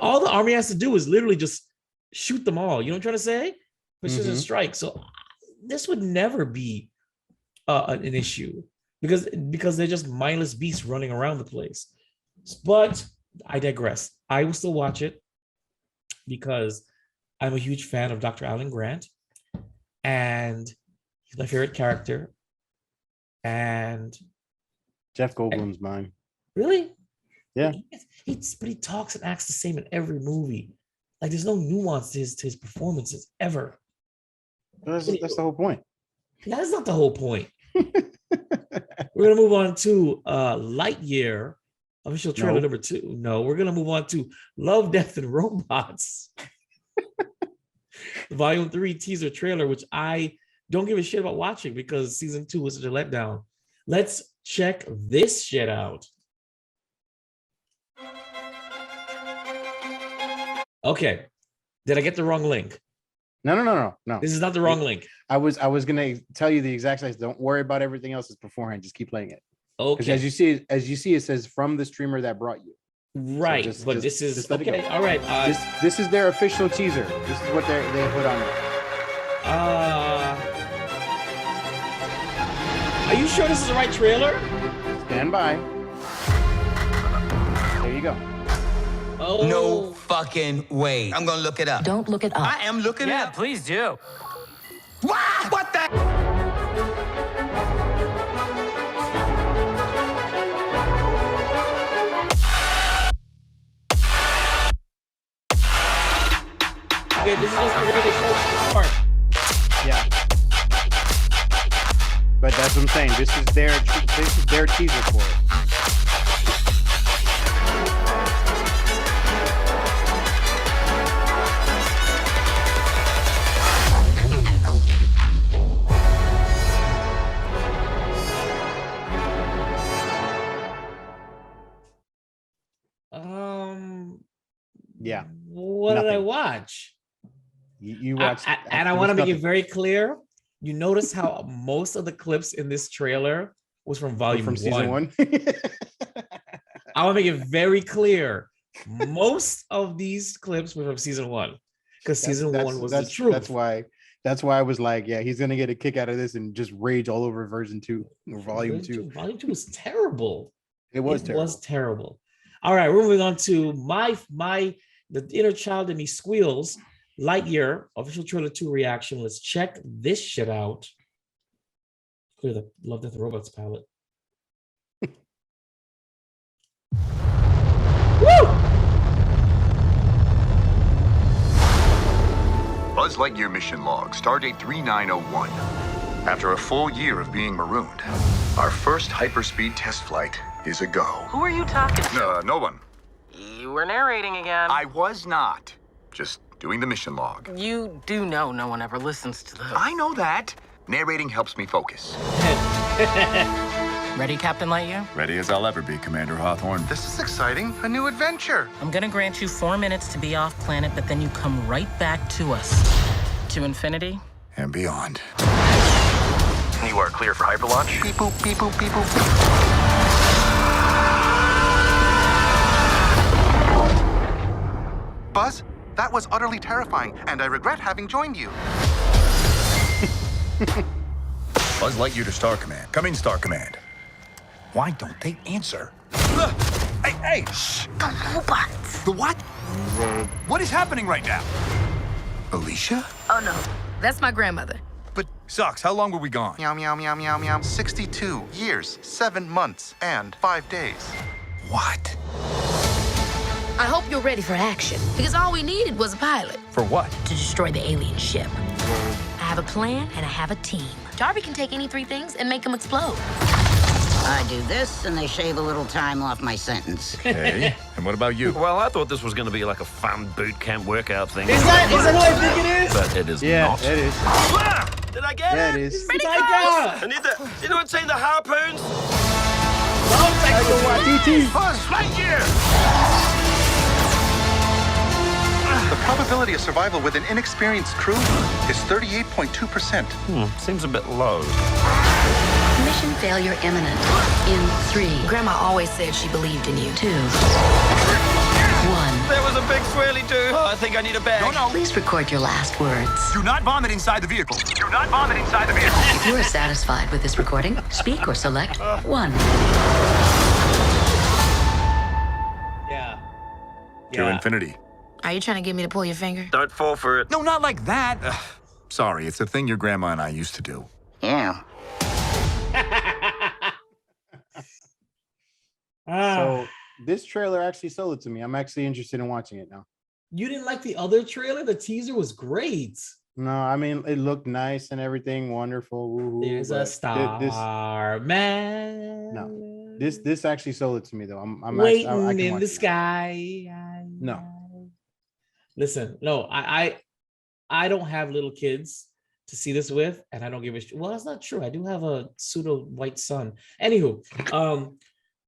All the army has to do is literally just shoot them all. You know what I'm trying to say? Precision strike. So this would never be an issue because they're just mindless beasts running around the place. But I digress. I will still watch it because I'm a huge fan of Dr. Alan Grant, and he's my favorite character. And Jeff Goldblum's mine. Really? Yeah. But he talks and acts the same in every movie. Like there's no nuance to his performances ever. That's the whole point. That's not the whole point. We're gonna move on to Lightyear, official trailer number 2. No, we're gonna move on to Love, Death, and Robots. The Volume 3 teaser trailer, which I don't give a shit about watching because season 2 was such a letdown. Let's check this shit out. Okay. Did I get the wrong link? No. This is not the wrong link. I was gonna tell you the exact size. Don't worry about everything else beforehand. Just keep playing it. Okay. Because as you see, it says from the streamer that brought you. Right, So but this is let it okay. go. All right. This is their official teaser. This is what they put on it. Are you sure this is the right trailer? Stand by. There you go. Oh no fucking way! I'm gonna look it up. Don't look it up. I am looking it up. Yeah, please do. What the? Okay, this is just the really short part. Yeah. But that's what I'm saying. This is their teaser for it. Yeah. What did I watch? You watched, and I want to make it very clear. You notice how most of the clips in this trailer was from volume from season one. I want to make it very clear. Most of these clips were from season one, because season one was the truth. That's why I was like, yeah, he's gonna get a kick out of this and just rage all over version 2 or volume 2. Volume 2 was terrible. It was terrible. All right, we're moving on to the inner child in me squeals. Lightyear official trailer 2 reaction. Let's check this shit out. Clear the Love, Death, and Robots palette. Woo! Buzz Lightyear mission log, stardate 3901. After a full year of being marooned, our first hyperspeed test flight is a go. Who are you talking to? No one. You were narrating again. I was not. Just doing the mission log. You do know no one ever listens to those. I know that. Narrating helps me focus. Ready, Captain Lightyear? Ready as I'll ever be, Commander Hawthorne. This is exciting. A new adventure. I'm gonna grant you 4 minutes to be off planet, but then you come right back to us. To infinity. And beyond. You are clear for hyperlaunch. Beep boop, beep boop, beep boop. Buzz, that was utterly terrifying, and I regret having joined you. Buzz Lightyear to Star Command. Come in, Star Command. Why don't they answer? Hey! Shh. The robots. The what? What is happening right now? Alicia? Oh, no. That's my grandmother. But, Socks, how long were we gone? Meow, meow, meow, meow, meow. 62 years, 7 months, and 5 days. What? I hope you're ready for action, because all we needed was a pilot. For what? To destroy the alien ship. I have a plan, and I have a team. Darby can take any 3 things and make them explode. I do this, and they shave a little time off my sentence. Okay. And what about you? Well, I thought this was going to be like a fun boot camp workout thing. Is that what I think it is? But it is yeah, not. it is. Did I get it? Yeah, it is. Pretty close. Has anyone seen the harpoons? Buzz Lightyear! The probability of survival with an inexperienced crew is 38.2%. Seems a bit low. Mission failure imminent. In 3. Grandma always said she believed in you. 2. 1. There was a big swirly too. Oh, I think I need a bag. No. Please record your last words. Do not vomit inside the vehicle. Do not vomit inside the vehicle. If you are satisfied with this recording, speak or select 1. Yeah. To infinity. Are you trying to get me to pull your finger? Don't fall for it. No, not like that. Sorry, it's a thing your grandma and I used to do. Yeah. So this trailer actually sold it to me. I'm actually interested in watching it now. You didn't like the other trailer? The teaser was great. No, I mean it looked nice and everything, wonderful. Woo-hoo, There's a star, man. No, this actually sold it to me though. I'm waiting actually, in the sky. No. Listen, no, I don't have little kids to see this with, and I don't give a shit. Well, that's not true. I do have a pseudo white son. Anywho,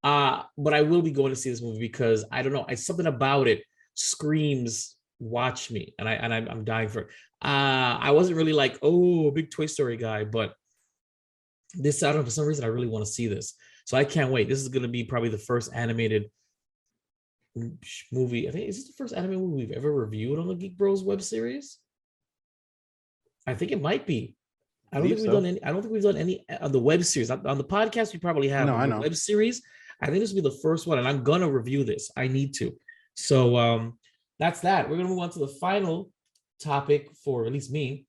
but I will be going to see this movie because I don't know. Something about it screams watch me, and I'm dying for it. I wasn't really like, oh, a big Toy Story guy, but this, I don't know, for some reason I really want to see this. So I can't wait. This is going to be probably the first animated movie. I think is this the first animated movie we've ever reviewed on the Geek Bros web series? I think it might be. I don't think we've done any on the web series. On the podcast, we probably have. No, I know. The web series. I think this will be the first one, and I'm gonna review this. I need to. So that's that. We're gonna move on to the final topic for at least me.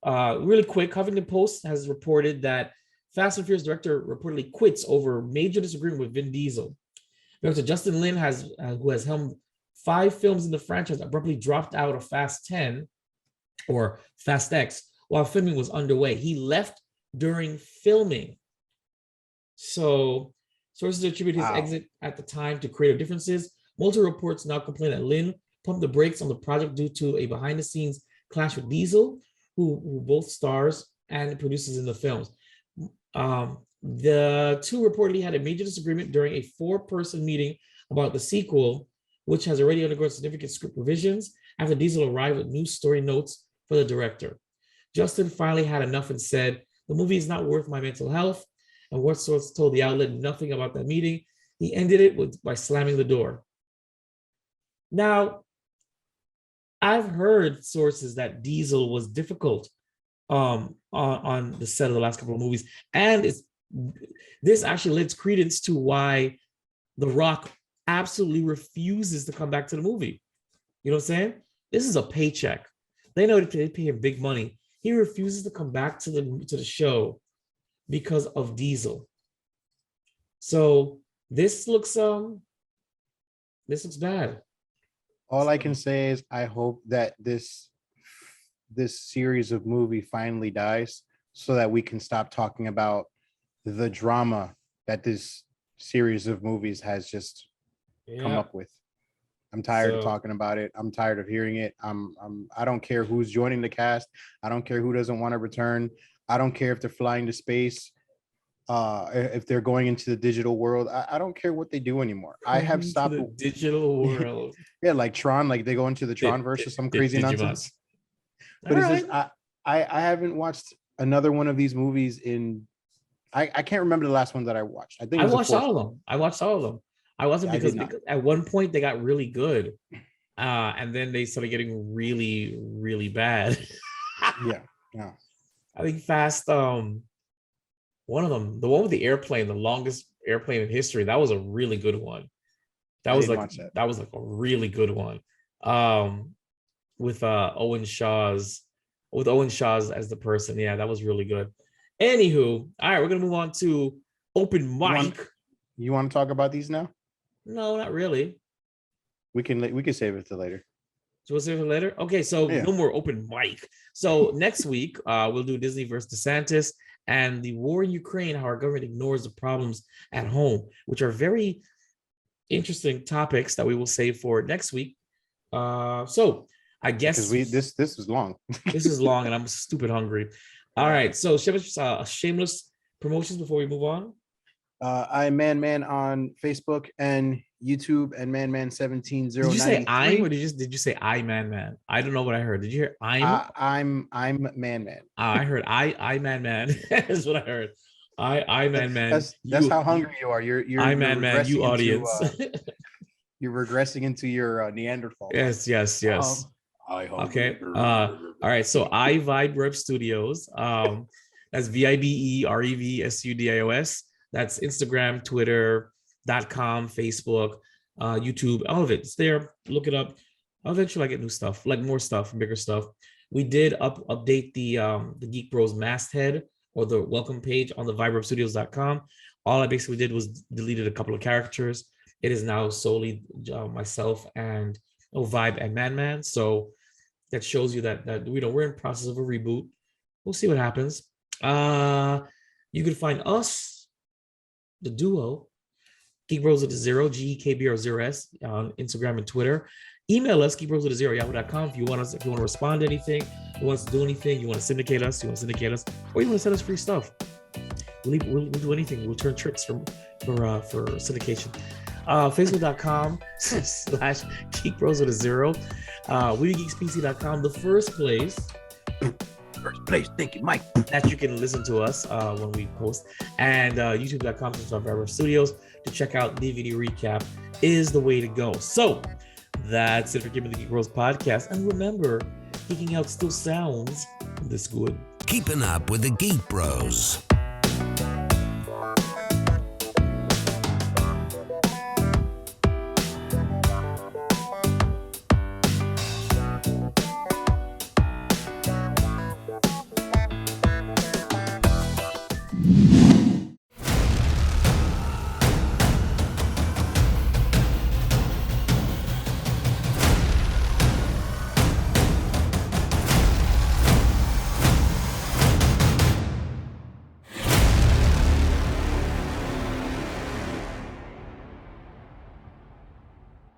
Really quick, Huffington Post has reported that Fast and Furious director reportedly quits over major disagreement with Vin Diesel. Director Justin Lin who has helmed 5 films in the franchise, abruptly dropped out of Fast 10 or Fast X while filming was underway. He left during filming. So sources attribute his exit at the time to creative differences. Multiple reports now complain that Lin pumped the brakes on the project due to a behind-the-scenes clash with Diesel, who both stars and produces in the films. The two reportedly had a major disagreement during a 4-person meeting about the sequel, which has already undergone significant script revisions after Diesel arrived with new story notes for the director. Justin finally had enough and said, the movie is not worth my mental health. And what source told the outlet nothing about that meeting. He ended it by slamming the door. Now, I've heard sources that Diesel was difficult on the set of the last couple of movies. And this actually lends credence to why The Rock absolutely refuses to come back to the movie. You know what I'm saying? This is a paycheck. They know they pay him big money. He refuses to come back to the show because of Diesel. So this looks bad. All I can say is I hope that this series of movie finally dies so that we can stop talking about the drama that this series of movies has just come up with. I'm tired of talking about it. I'm tired of hearing it. I don't care who's joining the cast. I don't care who doesn't want to return. I don't care if they're flying to space. If they're going into the digital world, I don't care what they do anymore. I have stopped the digital world. Yeah, like Tron, like they go into the Tron verse or some crazy nonsense. But it's just I haven't watched another one of these movies in I can't remember the last one that I watched. I think I watched all of them. I watched all of them. I wasn't because at one point they got really good. And then they started getting really, really bad. Yeah. I think Fast one of them, the one with the airplane, the longest airplane in history, that was a really good one. That was like a really good one. With Owen Shaw's as the person. Yeah, that was really good. Anywho, all right, we're gonna move on to open mic. You want to talk about these now? No, not really. We can save it to later. So we'll save it later. Okay, so no more open mic. So next week, we'll do Disney versus DeSantis and the war in Ukraine, how our government ignores the problems at home, which are very interesting topics that we will save for next week. So I guess this is long. This is long, and I'm stupid hungry. All right, so shameless promotions before we move on. I'm Man on Facebook and YouTube and Man17093. Did you say I'm or did you say I Man? I don't know what I heard. Did you hear I'm? I'm Man. I heard I Man. That's what I heard. I Man. That's how hungry you are. You're I Man. You audience. You're regressing into your Neanderthal. Yes. Okay. All right. So I Vibe Rep Studios. That's VIBEREVSUDIOS. That's Instagram, Twitter.com, Facebook, YouTube, all of it. It's there. Look it up. Eventually I get new stuff, like more stuff, bigger stuff. We did update the Geek Bros masthead or the welcome page on the viberupstudios.com. All I basically did was deleted a couple of characters. It is now solely myself and Vibe and Man. So that shows you that we're in process of a reboot. We'll see what happens. You can find us, the duo, Geek Bros with a 0, GEKBR0S on Instagram and Twitter. Email us, geekbros@yahoo.com if you want to respond to anything, you want us to do anything, you want to syndicate us, or you want to send us free stuff. We'll do anything. We'll turn tricks for syndication. Facebook.com/Geek Bros with a 0. WeGeeksPC.com, the first place. Thank you, Mike. That you can listen to us when we post. And YouTube.com/Vibe Studios to check out DVD recap is the way to go. So that's it for Keepin' the Geek Bros podcast. And remember, geeking out still sounds this good. Keeping up with the Geek Bros.